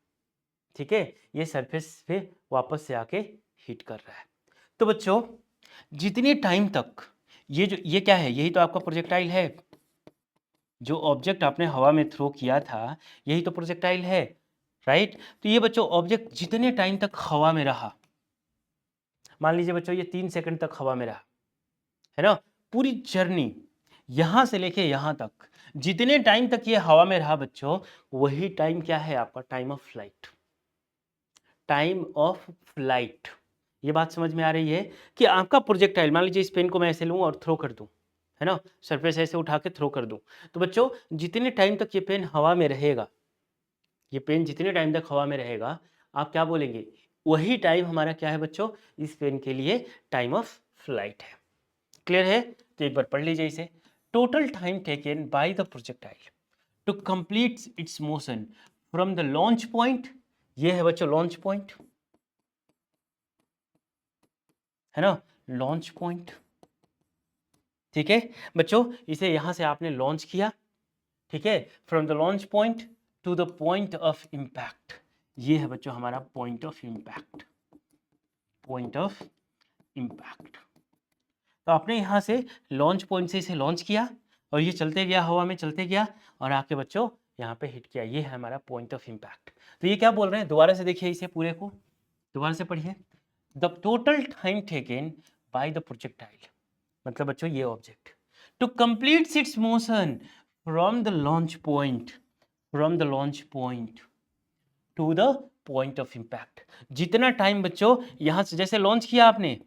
ठीक है, ये सरफेस पे वापस से आके हीट कर रहा है। तो बच्चों जितने टाइम तक ये क्या है, यही तो आपका प्रोजेक्टाइल है, जो ऑब्जेक्ट आपने हवा में थ्रो किया था यही तो प्रोजेक्टाइल है, राइट। तो ये बच्चों ऑब्जेक्ट जितने टाइम तक हवा में रहा, मान लीजिए बच्चों ये 3 सेकंड तक हवा में रहा, है ना, पूरी जर्नी यहां से लेके यहां तक जितने टाइम तक ये हवा में रहा बच्चों, वही टाइम क्या है आपका? Time of flight. Time of flight, ये बात समझ में आ रही है कि आपका प्रोजेक्टाइल, मान लीजिए इस पेन को मैं ऐसे लूँ और थ्रो कर दूँ, है ना, सरफेस ऐसे उठा के थ्रो कर दूँ, तो बच्चों जितने टाइम तक ये पेन हवा में रहेगा, ये पेन जितने टाइम तक हवा में रहेगा, आप क्या बोलेंगे? वही टाइम हमारा क्या है बच्चों? इस पेन के लिए टाइम ऑफ फ्लाइट है। क्लियर है? तो एक बार पढ़ लीजिए इसे। Total time taken by the projectile to complete its motion from the launch point, ये है बच्चों लॉन्च पॉइंट, है ना, लॉन्च पॉइंट। ठीक है बच्चों, इसे यहां से आपने लॉन्च किया, ठीक है, from the launch point to the point of impact, ये है बच्चों हमारा point of impact, point of impact. तो आपने यहां से लॉन्च पॉइंट से इसे लॉन्च किया और ये चलते गया, हवा में चलते गया और आके बच्चों यहाँ पे हिट किया, ये है हमारा पॉइंट ऑफ इंपैक्ट। तो ये क्या बोल रहे हैं, दोबारा से देखिए इसे पूरे को, दोबारा से पढ़िए। The total time taken by the projectile, मतलब बच्चों ये object, to complete its motion from the launch point, from the launch point to the point of impact, जितना टाइम बच्चों यहां से जैसे लॉन्च किया आपने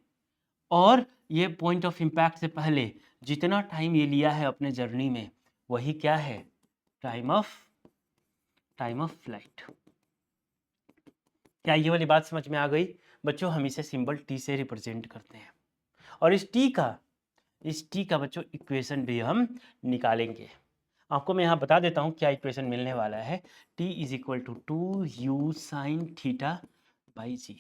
और ये पॉइंट ऑफ इंपैक्ट से पहले जितना टाइम ये लिया है अपने जर्नी में, वही क्या है? Time of flight. क्या ये वाली बात समझ में आ गई बच्चों? हम इसे सिंबल टी से रिप्रेजेंट करते हैं और इस टी का बच्चों इक्वेशन भी हम निकालेंगे। आपको मैं यहाँ बता देता हूँ क्या इक्वेशन मिलने वाला है। t is equal to 2u sine theta by g,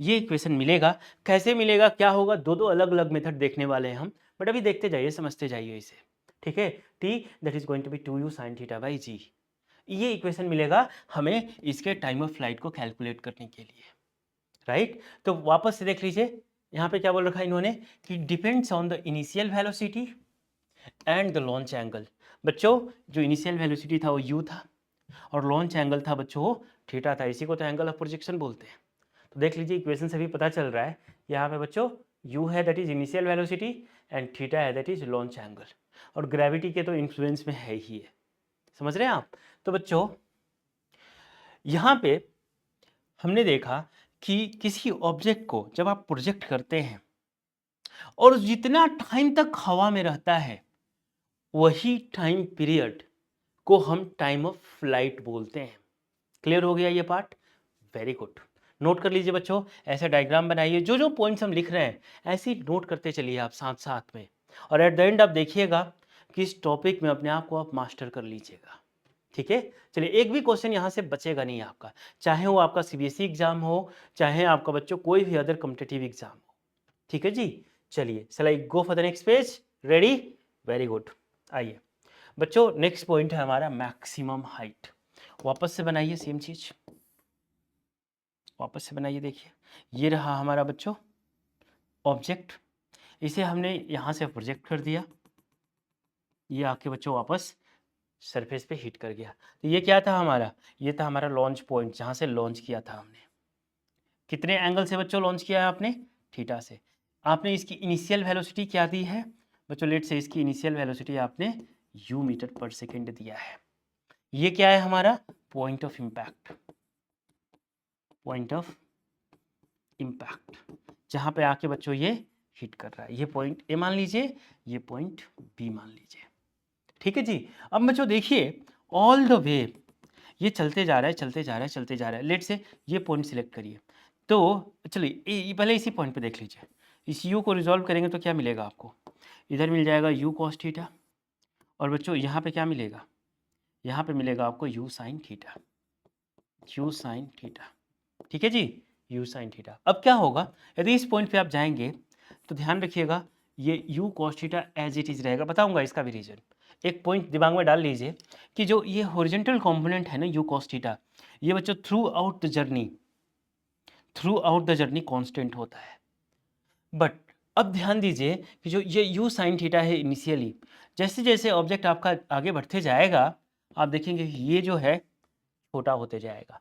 ये इक्वेशन मिलेगा। कैसे मिलेगा, क्या होगा, दो दो अलग अलग मेथड देखने वाले हैं हम, बट अभी देखते जाइए, समझते जाइए इसे। ठीक है, t that is going to be 2u sine theta by g, ये इक्वेशन मिलेगा हमें इसके टाइम ऑफ फ्लाइट को कैलकुलेट करने के लिए, राइट। तो वापस से देख लीजिए, यहाँ पे क्या बोल रखा है इन्होंने कि depends on the initial velocity and the launch angle. बच्चों जो इनिशियल वेलोसिटी था वो u था और लॉन्च एंगल था बच्चों वो थीटा था, इसी को तो एंगल ऑफ प्रोजेक्शन बोलते हैं। तो देख लीजिए इक्वेशन से भी पता चल रहा है, यहाँ पे बच्चों u है that is initial velocity and theta है दैट इज लॉन्च एंगल, और ग्रेविटी के तो इन्फ्लुएंस में है ही है, समझ रहे हैं आप। तो बच्चों यहाँ पे हमने देखा कि किसी ऑब्जेक्ट को जब आप प्रोजेक्ट करते हैं और जितना टाइम तक हवा में रहता है, वही टाइम पीरियड को हम टाइम ऑफ फ्लाइट बोलते हैं। क्लियर हो गया ये पार्ट? Very good. नोट कर लीजिए बच्चों, ऐसे डायग्राम बनाइए, जो जो पॉइंट्स हम लिख रहे हैं ऐसे ही नोट करते चलिए आप साथ साथ में, और एट द एंड आप देखिएगा कि इस टॉपिक में अपने आप को आप मास्टर कर लीजिएगा। ठीक है, चलिए एक भी क्वेश्चन यहाँ से बचेगा नहीं आपका, चाहे वो आपका सीबीएसई एग्जाम हो, चाहे आपका बच्चों कोई भी अदर कॉम्पिटिटिव एग्जाम हो। ठीक है जी, चलिए shall I go for the next page? Ready? Very good. आइए बच्चों, नेक्स्ट पॉइंट है हमारा मैक्सिमम हाइट। वापस से बनाइए सेम चीज, वापस से बनाइए। देखिए ये रहा हमारा बच्चों ऑब्जेक्ट, इसे हमने यहाँ से प्रोजेक्ट कर दिया, ये आके बच्चों वापस सरफेस पे हिट कर गया। तो ये क्या था हमारा, ये था हमारा लॉन्च पॉइंट, जहाँ से लॉन्च किया था हमने। कितने एंगल से बच्चों लॉन्च किया है आपने? थीटा से। आपने इसकी इनिशियल वेलोसिटी क्या दी है बच्चों? लेट से इसकी इनिशियल वेलोसिटी आपने u मीटर पर सेकेंड दिया है। ये क्या है हमारा? Point of impact, point of impact, जहाँ पे आके बच्चों ये हिट कर रहा है। ये पॉइंट ए मान लीजिए, ये पॉइंट बी मान लीजिए। ठीक है जी। अब बच्चों देखिए ऑल द वे ये चलते जा रहा है, चलते जा रहा है, चलते जा रहा है। लेट से ये पॉइंट सिलेक्ट करिए। तो चलिए पहले इसी पॉइंट पे देख लीजिए। इस u को रिजॉल्व करेंगे तो क्या मिलेगा आपको? इधर मिल जाएगा u cos थीटा, और बच्चों यहाँ पे क्या मिलेगा? यहाँ पे मिलेगा आपको u sin theta, u sin theta. ठीक है जी, u sin थीटा। अब क्या होगा यदि इस पॉइंट पे आप जाएंगे तो ध्यान रखिएगा ये u cos theta as it is रहेगा। बताऊंगा इसका भी रीजन। एक पॉइंट दिमाग में डाल लीजिए कि जो ये हॉरिजॉन्टल कंपोनेंट है ना u cos थीटा, ये बच्चों through out the journey constant होता है। बट अब ध्यान दीजिए कि जो ये u sin थीटा है इनिशियली, जैसे जैसे ऑब्जेक्ट आपका आगे बढ़ते जाएगा आप देखेंगे ये जो है छोटा होते जाएगा।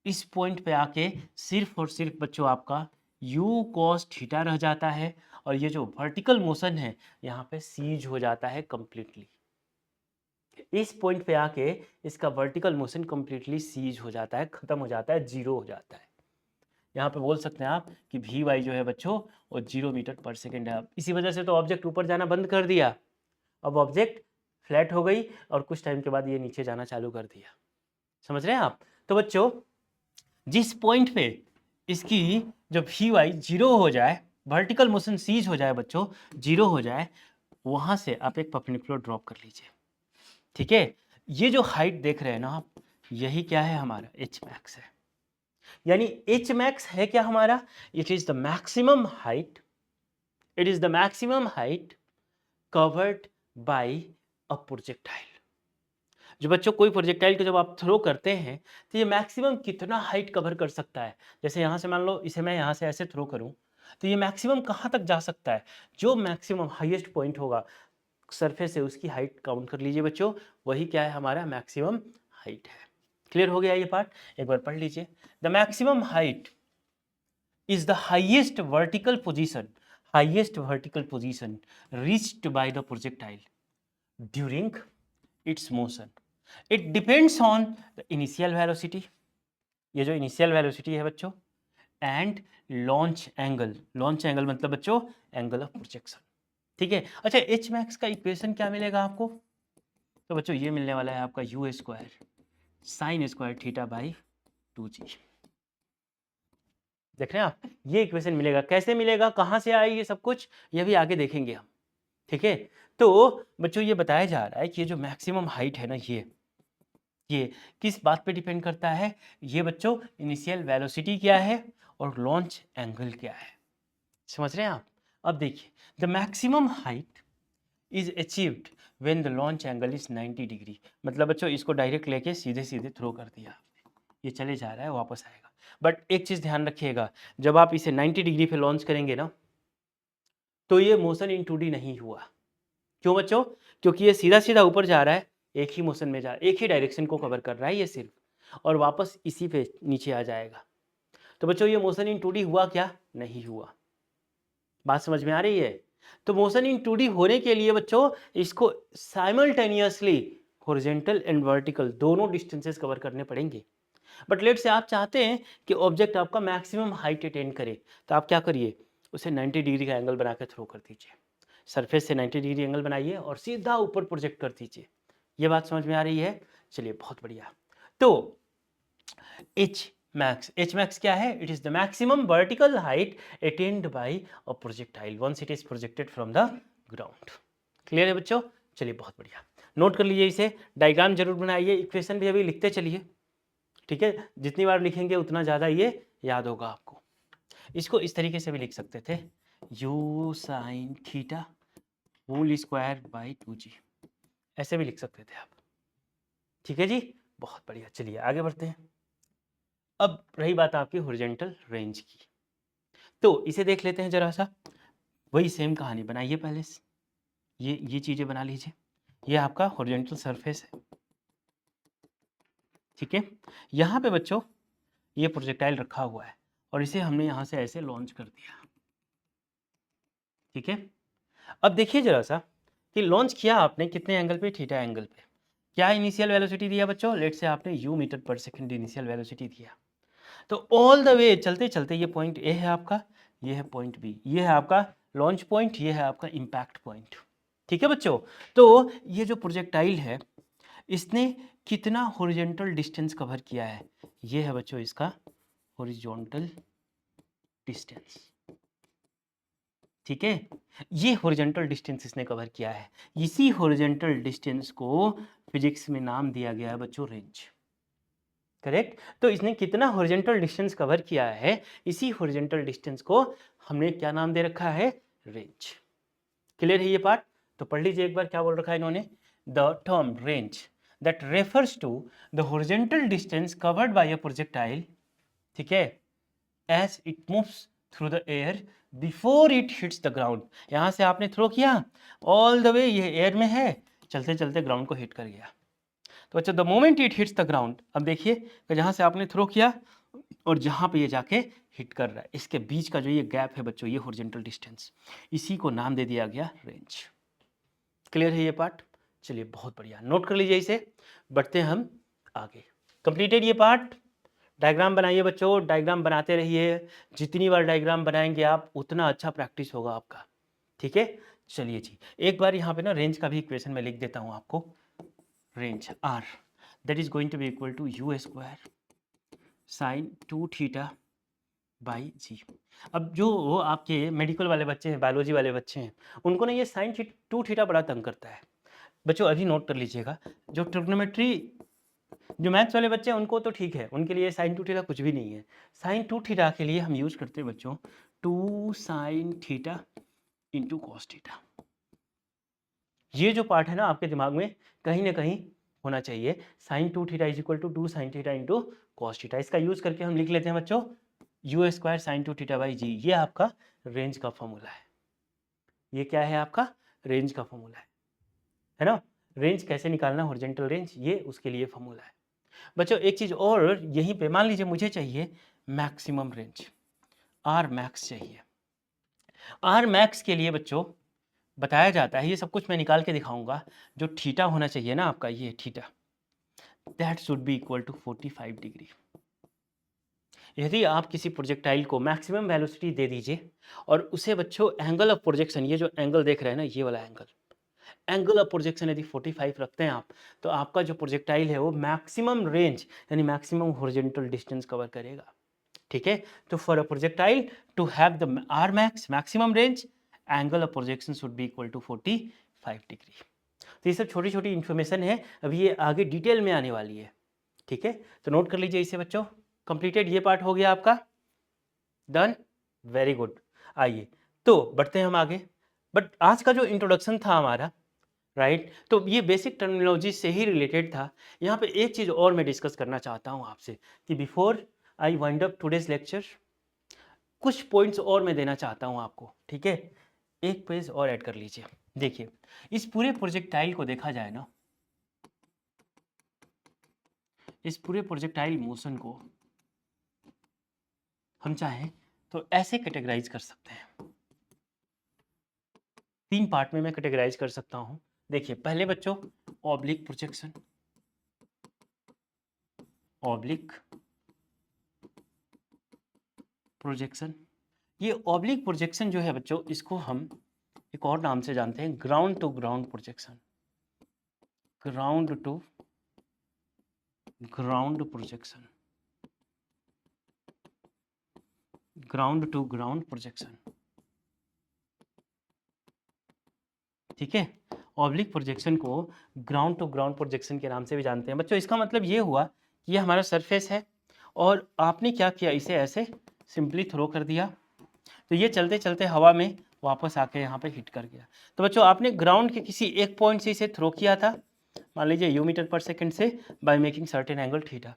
इस पॉइंट पे आके सिर्फ और सिर्फ बच्चों आपका u cos थीटा रह जाता है, और ये जो वर्टिकल मोशन है यहाँ पे सीज हो जाता है कंप्लीटली। इस पॉइंट पे आके इसका वर्टिकल मोशन कंप्लीटली सीज हो जाता है, खत्म हो जाता है, जीरो हो जाता है। यहाँ पे बोल सकते हैं आप कि वी वाई जो है बच्चों वो 0 मीटर पर सेकेंड है। इसी वजह से तो ऑब्जेक्ट ऊपर जाना बंद कर दिया। अब ऑब्जेक्ट फ्लैट हो गई और कुछ टाइम के बाद ये नीचे जाना चालू कर दिया। समझ रहे हैं आप? तो बच्चों जिस पॉइंट पे इसकी जब वी वाई 0 हो जाए, वर्टिकल मोशन सीज हो जाए बच्चों, 0 हो जाए, वहां से आप एक परपेंडिकुलर ड्रॉप कर लीजिए। ठीक है, ये जो हाइट देख रहे हैं ना आप, यही क्या है हमारा एच मैक्स है। यानी एच मैक्स है क्या हमारा? It is the maximum height, it is the maximum height covered by a projectile. जो बच्चों कोई प्रोजेक्टाइल को जब आप थ्रो करते हैं तो ये मैक्सिमम कितना हाइट कवर कर सकता है? जैसे यहाँ से मान लो इसे मैं यहाँ से ऐसे थ्रो करूँ तो ये मैक्सिमम कहाँ तक जा सकता है? जो मैक्सिमम हाईएस्ट पॉइंट होगा सरफेस से उसकी हाइट काउंट कर लीजिए बच्चों, वही क्या है हमारा मैक्सिमम हाइट है। क्लियर हो गया ये पार्ट? एक बार पढ़ लीजिए। The maximum height is the highest vertical position reached by the projectile during its motion. It depends on the initial velocity, ये जो initial velocity है बच्चों, and launch angle मतलब बच्चों एंगल ऑफ प्रोजेक्शन। ठीक है। अच्छा एच मैक्स का इक्वेशन क्या मिलेगा आपको? तो बच्चों ये मिलने वाला है आपका you square sine square theta by 2g। देख रहे हैं आप, ये इक्वेशन मिलेगा। कैसे मिलेगा, कहाँ से आए ये सब कुछ, ये भी आगे देखेंगे हम। ठीक है। तो बच्चों ये बताया जा रहा है कि ये जो मैक्सिमम हाइट है ना, ये किस बात पे डिपेंड करता है? ये बच्चों इनिशियल वेलोसिटी क्या है और लॉन्च एंगल क्या है। समझ रहे हैं आप? अब देखिए the maximum height is achieved when the launch angle is 90 degree. मतलब बच्चों इसको डायरेक्ट लेके सीधे सीधे थ्रो कर दिया आपने, ये चले जा रहा है, वापस आएगा। बट एक चीज ध्यान रखिएगा, जब आप इसे 90 डिग्री पे लॉन्च करेंगे ना तो ये मोशन इन 2D नहीं हुआ। क्यों बच्चों? क्योंकि ये सीधा सीधा ऊपर जा रहा है, एक ही मोशन में एक ही डायरेक्शन को कवर कर रहा है ये सिर्फ, और वापस इसी पे नीचे आ जाएगा। तो बच्चों ये मोशन इन 2D हुआ क्या? नहीं हुआ। बात समझ में आ रही है? तो मोशन इन 2D होने के लिए बच्चों इसको साइमल्टेनियसली हॉरिजॉन्टल एंड वर्टिकल दोनों डिस्टेंसेस कवर करने पड़ेंगे। बट लेट से आप चाहते हैं कि ऑब्जेक्ट आपका मैक्सिमम हाइट अटेन करे, तो आप क्या करिए, उसे 90 डिग्री का एंगल बना के थ्रो कर दीजिए। सरफेस से 90 डिग्री एंगल बनाइए और सीधा ऊपर प्रोजेक्ट कर दीजिए। ये बात समझ में आ रही है? चलिए बहुत बढ़िया। तो एच मैक्स क्या है? It is the maximum vertical height attained by a projectile once it is projected from the ground. Clear है बच्चों? चलिए बहुत बढ़िया, नोट कर लीजिए इसे, डायग्राम जरूर बनाइए, इक्वेशन भी अभी लिखते चलिए। ठीक है, जितनी बार लिखेंगे उतना ज़्यादा ये याद होगा आपको। इसको इस तरीके से भी लिख सकते थे, u sine theta whole square by 2g, ऐसे भी लिख सकते थे आप। ठीक है जी, बहुत बढ़िया। चलिए आगे बढ़ते हैं। अब रही बात आपकी हॉरिजॉन्टल रेंज की, तो इसे देख लेते हैं जरा सा। वही सेम कहानी बनाइए पहले से, ये चीज़ें बना लीजिए। ये आपका हॉरिजॉन्टल सरफेस है, ठीक है। यहाँ पे बच्चों ये प्रोजेक्टाइल रखा हुआ है और इसे हमने यहाँ से ऐसे लॉन्च कर दिया, ठीक है। अब देखिए जरा सा कि लॉन्च किया आपने कितने एंगल पे, थीटा एंगल पे। क्या इनिशियल वेलोसिटी दिया बच्चों, लेट से आपने यू मीटर पर सेकंड इनिशियल वेलोसिटी दिया। तो ऑल द वे चलते चलते ये पॉइंट ए है आपका, ये है पॉइंट बी, ये है आपका लॉन्च पॉइंट, ये है आपका इम्पैक्ट पॉइंट, ठीक है बच्चों। तो ये जो प्रोजेक्टाइल है इसने कितना हॉरिजॉन्टल डिस्टेंस कवर किया है, ये है बच्चों इसका हॉरिजॉन्टल डिस्टेंस, ठीक है। ये हॉरिजॉन्टल डिस्टेंस इसने कवर किया है। इसी हॉरिजॉन्टल डिस्टेंस को फिजिक्स में नाम दिया गया है बच्चों रेंज, करेक्ट। तो इसने कितना हॉरिजॉन्टल डिस्टेंस कवर किया है, इसी हॉरिजॉन्टल डिस्टेंस को हमने क्या नाम दे रखा है, रेंज। क्लियर है ये पार्ट। तो पढ़ लीजिए एक बार क्या बोल रखा है इन्होंने, the term range that refers to the horizontal distance covered by a projectile, ठीक है, as it moves through the air before it hits the ground. यहाँ से आपने थ्रो किया, ऑल द वे ये एयर में है, चलते चलते ग्राउंड को हिट कर गया। तो अच्छा, the moment it hits the ground, अब देखिए कि जहाँ से आपने थ्रो किया और जहाँ पे ये जाके हिट कर रहा है, इसके बीच का जो ये गैप है बच्चों, ये हॉरिजॉन्टल डिस्टेंस, इसी को नाम दे दिया गया रेंज। क्लियर है ये पार्ट। चलिए बहुत बढ़िया, नोट कर लीजिए इसे, बढ़ते हैं हम आगे। कंप्लीटेड ये पार्ट। डायग्राम बनाइए बच्चों, डायग्राम बनाते रहिए, जितनी बार डायग्राम बनाएंगे आप उतना अच्छा प्रैक्टिस होगा आपका, ठीक है। चलिए जी, एक बार यहाँ पे ना रेंज का भी इक्वेशन मैं लिख देता हूँ आपको। Range R that is going to be equal to u square sine 2 theta by g. अब जो वो आपके मेडिकल वाले बच्चे हैं, बायोलॉजी वाले बच्चे हैं, उनको ना ये साइन 2 थीटा बड़ा तंग करता है बच्चों। अभी नोट कर लीजिएगा, जो ट्रिग्नोमेट्री, जो मैथ्स वाले बच्चे हैं उनको तो ठीक है, उनके लिए साइन 2 थीटा कुछ भी नहीं है। साइन 2 थीटा के लिए हम यूज करते हैं बच्चों 2 sine theta into cos theta. ये जो पार्ट है ना आपके दिमाग में कहीं ना कहीं होना चाहिए, sine 2 theta is equal to 2 sine theta into cos theta. इसका यूज करके हम लिख लेते हैं बच्चों u square sine 2 theta by g. ये आपका रेंज का फॉर्मूला है। ये क्या है आपका, रेंज का फॉर्मूला है ना। रेंज कैसे निकालना, हॉरिजॉन्टल रेंज, ये उसके लिए फॉर्मूला है बच्चों। एक चीज और यहीं पे मान लीजिए मुझे चाहिए मैक्सिमम रेंज, आर मैक्स चाहिए। आर मैक्स के लिए बच्चों बताया जाता है, ये सब कुछ मैं निकाल के दिखाऊंगा, जो थीटा होना चाहिए ना आपका, ये theta that should be equal to 45 degree. यदि आप किसी प्रोजेक्टाइल को मैक्सिमम वेलोसिटी दे दीजिए और उसे बच्चों एंगल ऑफ प्रोजेक्शन, ये जो एंगल देख रहे हैं ना, ये वाला एंगल ऑफ प्रोजेक्शन यदि 45 रखते हैं आप, तो आपका जो प्रोजेक्टाइल है वो मैक्सिमम रेंज यानी मैक्सिमम हॉरिजॉन्टल डिस्टेंस कवर करेगा, ठीक है। तो for a projectile to have the R max maximum range, angle of projection should be equal to 45 degree. तो ये सब छोटी छोटी इन्फॉर्मेशन है, अभी ये आगे डिटेल में आने वाली है, ठीक है। तो नोट कर लीजिए इसे बच्चों। कंप्लीटेड ये पार्ट हो गया आपका, डन, वेरी गुड। आइए तो बढ़ते हैं हम आगे। बट आज का जो इंट्रोडक्शन था हमारा, राइट, तो ये बेसिक टर्मिनोलॉजी से ही रिलेटेड था। यहाँ पे एक चीज़ और मैं डिस्कस करना चाहता हूँ आपसे कि before I wind up today's lecture, कुछ पॉइंट्स और मैं देना चाहता हूँ आपको, ठीक है। एक पेज और ऐड कर लीजिए। देखिए इस पूरे प्रोजेक्टाइल को देखा जाए ना, इस पूरे प्रोजेक्टाइल मोशन को हम चाहें तो ऐसे कैटेगराइज कर सकते हैं, 3 पार्ट में मैं कैटेगराइज कर सकता हूं। देखिए पहले बच्चों ऑब्लिक प्रोजेक्शन, ऑब्लिक प्रोजेक्शन। ये ऑब्लिक प्रोजेक्शन जो है बच्चों, इसको हम एक और नाम से जानते हैं ground to ground projection, ground to ground projection, ground to ground projection, ठीक है। ऑब्लिक प्रोजेक्शन को ग्राउंड टू ग्राउंड प्रोजेक्शन के नाम से भी जानते हैं बच्चों। इसका मतलब ये हुआ कि ये हमारा सरफेस है और आपने क्या किया, इसे ऐसे सिंपली थ्रो कर दिया तो ये चलते चलते हवा में वापस आके यहाँ पे हिट कर गया। तो बच्चों आपने ग्राउंड के किसी एक पॉइंट से इसे थ्रो किया था, मान लीजिए यू मीटर पर सेकंड से, by making certain angle theta.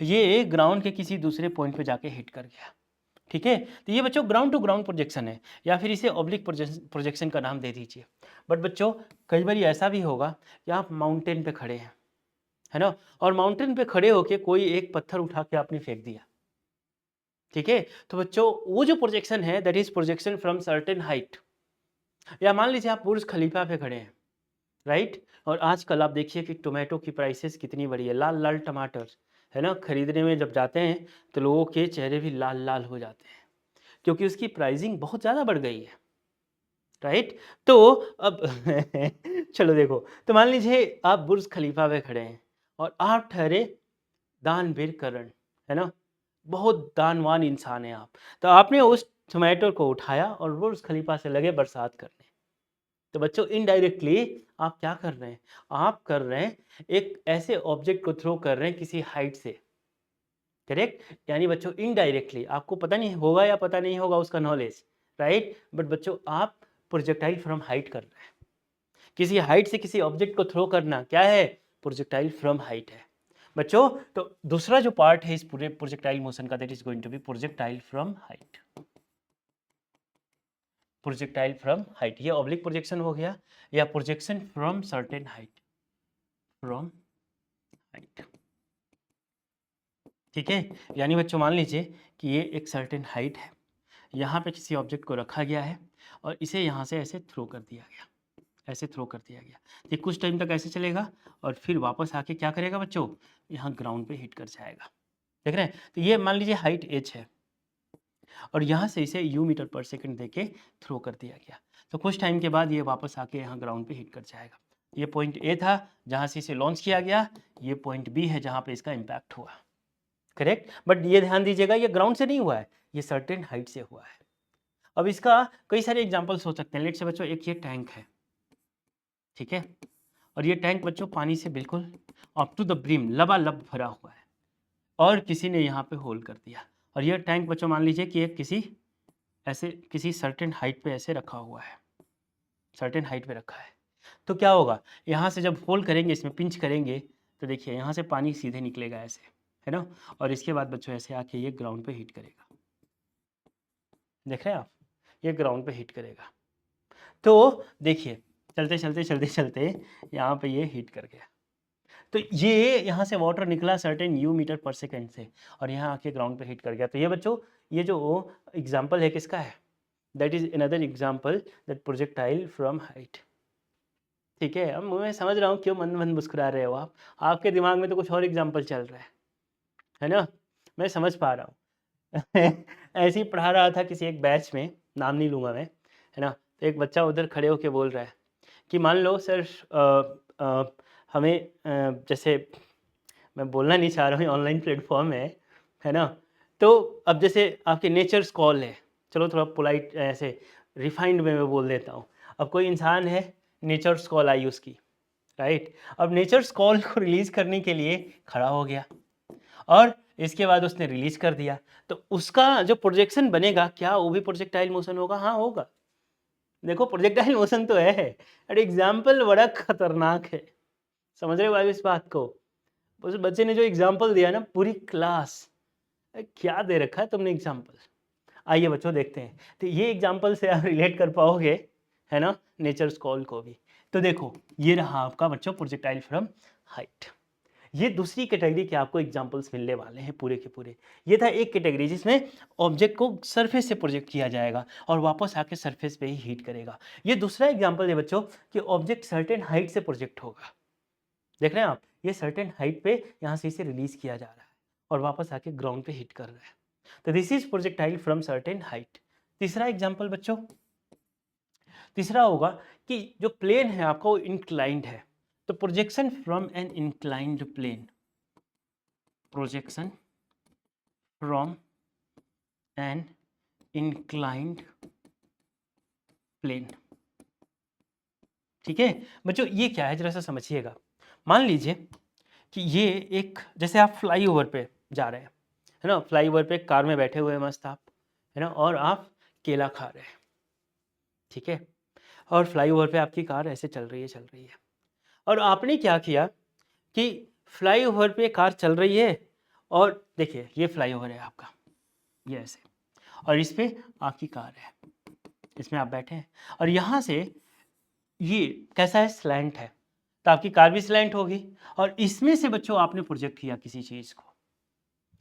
ये ग्राउंड के किसी दूसरे पॉइंट पे जाके हिट कर गया। ठीक है, तो ये बच्चों ग्राउंड टू ग्राउंड प्रोजेक्शन है, या फिर इसे ऑब्लिक प्रोजेक्शन का नाम दे दीजिए। बट बच्चों कई बार ऐसा भी होगा कि आप माउंटेन पे खड़े हैं, है ना, और माउंटेन पे खड़े होके कोई एक पत्थर उठा के आपने फेंक दिया। ठीक है, तो बच्चों वो जो प्रोजेक्शन है that is projection from certain height. या मान लीजिए आप बुर्ज खलीफा पे खड़े हैं, राइट, और आजकल आप देखिए कि टोमेटो की प्राइसेस कितनी बढ़ी है, लाल लाल टमाटर, है ना, खरीदने में जब जाते हैं तो लोगों के चेहरे भी लाल लाल हो जाते हैं, क्योंकि उसकी प्राइसिंग बहुत ज़्यादा बढ़ गई है, राइट। तो अब चलो देखो, तो मान लीजिए आप बुर्ज खलीफा पे खड़े हैं और आप ठहरे दानवीर करण, है ना, बहुत दानवान इंसान है आप। तो आपने उस टोमेटो को उठाया और बुर्ज खलीफा से लगे बरसात करने। तो बच्चों इनडायरेक्टली आप क्या कर रहे हैं, आप कर रहे हैं एक ऐसे ऑब्जेक्ट को थ्रो कर रहे हैं किसी हाइट से, करेक्ट। यानी बच्चों इनडायरेक्टली, आपको पता नहीं होगा या पता नहीं होगा उसका नॉलेज, राइट, बट बच्चों आप प्रोजेक्टाइल फ्रॉम हाइट कर रहे हैं। किसी हाइट से किसी ऑब्जेक्ट को थ्रो करना क्या है, प्रोजेक्टाइल फ्रॉम हाइट है बच्चों। तो दूसरा जो पार्ट है इस पूरे प्रोजेक्टाइल मोशन का, that is going to be projectile from height. Projectile from height, ये ऑब्लिक प्रोजेक्शन हो गया, या projection from certain height, from height. ठीक है, यानी बच्चों मान लीजिए कि ये एक सर्टेन हाइट है, यहाँ पे किसी ऑब्जेक्ट को रखा गया है और इसे यहाँ से ऐसे थ्रो कर दिया गया, ऐसे थ्रो कर दिया गया। ये कुछ टाइम तक ऐसे चलेगा और फिर वापस आके क्या करेगा बच्चों, यहाँ ग्राउंड पे हिट कर जाएगा। देख रहे हैं, तो ये मान लीजिए हाइट h है और यहाँ से इसे u मीटर पर सेकंड देके थ्रो कर दिया गया। तो कुछ टाइम के बाद ये वापस आके यहाँ ग्राउंड पे हिट कर जाएगा। ये पॉइंट A था जहाँ से इसे लॉन्च किया गया, ये पॉइंट B है जहाँ पे इसका इम्पैक्ट हुआ, करेक्ट। बट ये ध्यान दीजिएगा ये ग्राउंड से नहीं हुआ है, ये सर्टेन हाइट से हुआ है। अब इसका कई सारे एग्जाम्पल्स हो सकते हैं। लेट से बच्चों एक ये टैंक है, ठीक है, और ये टैंक बच्चों पानी से बिल्कुल अप टू द ब्रिम लबालब भरा हुआ है और किसी ने यहाँ पे होल कर दिया, और ये टैंक बच्चों मान लीजिए कि एक किसी ऐसे किसी सर्टेन हाइट पे ऐसे रखा हुआ है, सर्टेन हाइट पे रखा है। तो क्या होगा, यहाँ से जब होल करेंगे, इसमें पिंच करेंगे, तो देखिए यहाँ से पानी सीधे निकलेगा ऐसे, है ना, और इसके बाद बच्चों ऐसे आके ये ग्राउंड पे हिट करेगा। देख रहे हैं आप, ये ग्राउंड पे हिट करेगा। तो देखिए चलते चलते चलते चलते यहाँ पे ये हिट कर गया। तो ये यहाँ से वाटर निकला सर्टेन u मीटर पर सेकेंड से और यहाँ आके ग्राउंड पे हिट कर गया। तो ये बच्चों ये जो एग्जाम्पल है किसका है, that is another example that projectile from height. ठीक है, अब मैं समझ रहा हूँ क्यों मन मन मुस्कुरा रहे हो आप, आपके दिमाग में तो कुछ और एग्जाम्पल चल रहा है ना, मैं समझ पा रहा हूँ। ऐसे ही पढ़ा रहा था किसी एक बैच में, नाम नहीं लूँगा मैं, है ना, तो एक बच्चा उधर खड़े होके बोल रहा है कि मान लो सर हमें जैसे, मैं बोलना नहीं चाह रहा हूँ, ऑनलाइन प्लेटफॉर्म है ना, तो अब जैसे आपके नेचर्स कॉल है, चलो थोड़ा पोलाइट ऐसे रिफाइंड में मैं बोल देता हूँ। अब कोई इंसान है, नेचर्स कॉल आई उसकी, राइट, अब नेचर्स कॉल को रिलीज़ करने के लिए खड़ा हो गया और इसके बाद उसने रिलीज कर दिया, तो उसका जो प्रोजेक्शन बनेगा क्या वो भी प्रोजेक्टाइल मोशन होगा? हाँ होगा। देखो प्रोजेक्टाइल मोशन तो है, अरे एग्जाम्पल बड़ा खतरनाक है, समझ रहे हो भाई इस बात को। उस बच्चे ने जो एग्जाम्पल दिया ना, पूरी क्लास क्या दे रखा है तुमने एग्जाम्पल। आइए बच्चों देखते हैं, तो ये एग्जाम्पल से आप रिलेट कर पाओगे, है ना, नेचर्स कॉल को भी। तो देखो ये रहा आपका बच्चों प्रोजेक्टाइल फ्रॉम हाइट। ये दूसरी कैटेगरी के आपको एग्जाम्पल्स मिलने वाले हैं पूरे के पूरे। ये था एक कैटेगरी जिसमें ऑब्जेक्ट को सरफेस से प्रोजेक्ट किया जाएगा और वापस आके सरफेस पे ही हीट करेगा। ये दूसरा एग्जाम्पल है बच्चों कि ऑब्जेक्ट सर्टेन हाइट से प्रोजेक्ट होगा। देख रहे हैं आप, ये सर्टेन हाइट पे यहाँ से इसे रिलीज किया जा रहा है और वापस आके ग्राउंड पे हिट कर रहा है। तो this is projectile from certain height. तीसरा एग्जाम्पल बच्चों, तीसरा होगा कि जो प्लेन है आपका वो इंक्लाइंड है, तो projection from an inclined plane, projection from an inclined plane. ठीक है बच्चों, ये क्या है जरा सा समझिएगा। मान लीजिए कि ये एक, जैसे आप फ्लाईओवर पे जा रहे हैं, है ना, फ्लाईओवर पे कार में बैठे हुए हैं मस्त आप, है ना, और आप केला खा रहे हैं, ठीक है, और फ्लाईओवर पे आपकी कार ऐसे चल रही है और आपने क्या किया कि फ्लाईओवर पे कार चल रही है और देखिए ये फ्लाईओवर है आपका, ये ऐसे, और इस पे आपकी कार है, इसमें आप बैठे हैं और यहाँ से ये कैसा है, स्लैंट है, तो आपकी कार भी स्लैंट होगी और इसमें से बच्चों आपने प्रोजेक्ट किया किसी चीज़ को,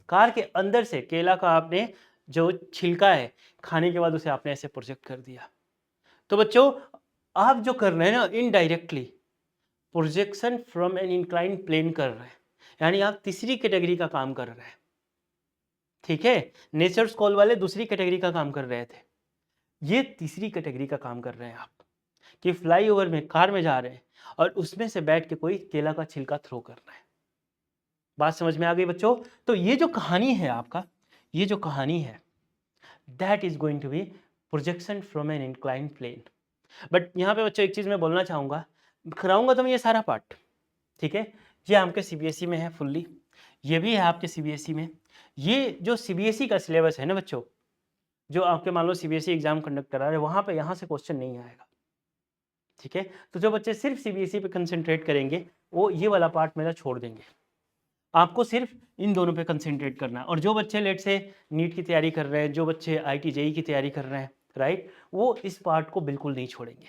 कार के अंदर से केला का आपने जो छिलका है खाने के बाद उसे आपने ऐसे प्रोजेक्ट कर दिया। तो बच्चों आप जो कर रहे हैं ना, indirectly projection from an inclined plane कर रहे हैं, यानी आप तीसरी कैटेगरी का काम कर रहे हैं, ठीक है। नेचर स्कॉल वाले दूसरी कैटेगरी का काम कर रहे थे, ये तीसरी कैटेगरी का काम कर रहे हैं आप, कि फ्लाईओवर में कार में जा रहे हैं और उसमें से बैठ के कोई केला का छिलका थ्रो कर रहा है। बात समझ में आ गई बच्चों? तो ये जो कहानी है आपका, ये जो कहानी है, that is going to be projection from an inclined plane. But यहाँ पे बच्चों एक चीज़ मैं बोलना चाहूँगा, कराऊंगा तो मैं ये सारा पार्ट, ठीक है, ये आपके सीबीएसई में है फुल्ली, ये भी है आपके सीबीएसई में। ये जो सीबीएसई का सिलेबस है ना बच्चों, जो आपके मान लो सीबीएसई एग्जाम कंडक्ट करा रहे हैं, वहाँ पे यहाँ से क्वेश्चन नहीं आएगा, ठीक है। तो जो बच्चे सिर्फ सीबीएसई पे कंसंट्रेट करेंगे वो ये वाला पार्ट मेरा छोड़ देंगे, आपको सिर्फ इन दोनों पे कंसंट्रेट करना है। और जो बच्चे लेट से नीट की तैयारी कर रहे हैं, जो बच्चे आईटी जेई की तैयारी कर रहे हैं, राइट, वो इस पार्ट को बिल्कुल नहीं छोड़ेंगे,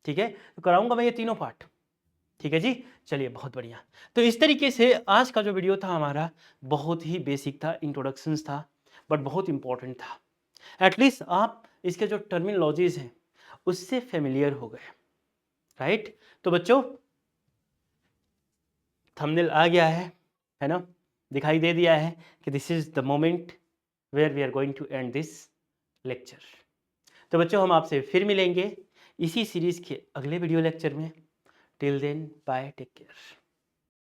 ठीक है। तो कराऊंगा मैं ये तीनों पार्ट, ठीक है जी। चलिए बहुत बढ़िया। तो इस तरीके से आज का जो वीडियो था हमारा बहुत ही बेसिक था, इंट्रोडक्शंस था, बट बहुत इंपॉर्टेंट था। एटलीस्ट आप इसके जो टर्मिनोलॉजीज हैं उससे फेमिलियर हो गए, राइट। तो बच्चों थंबनेल आ गया है ना, दिखाई दे दिया है कि this is the moment where we are going to end this lecture. तो बच्चों हम आपसे फिर मिलेंगे इसी सीरीज के अगले वीडियो लेक्चर में। Till then bye, take care.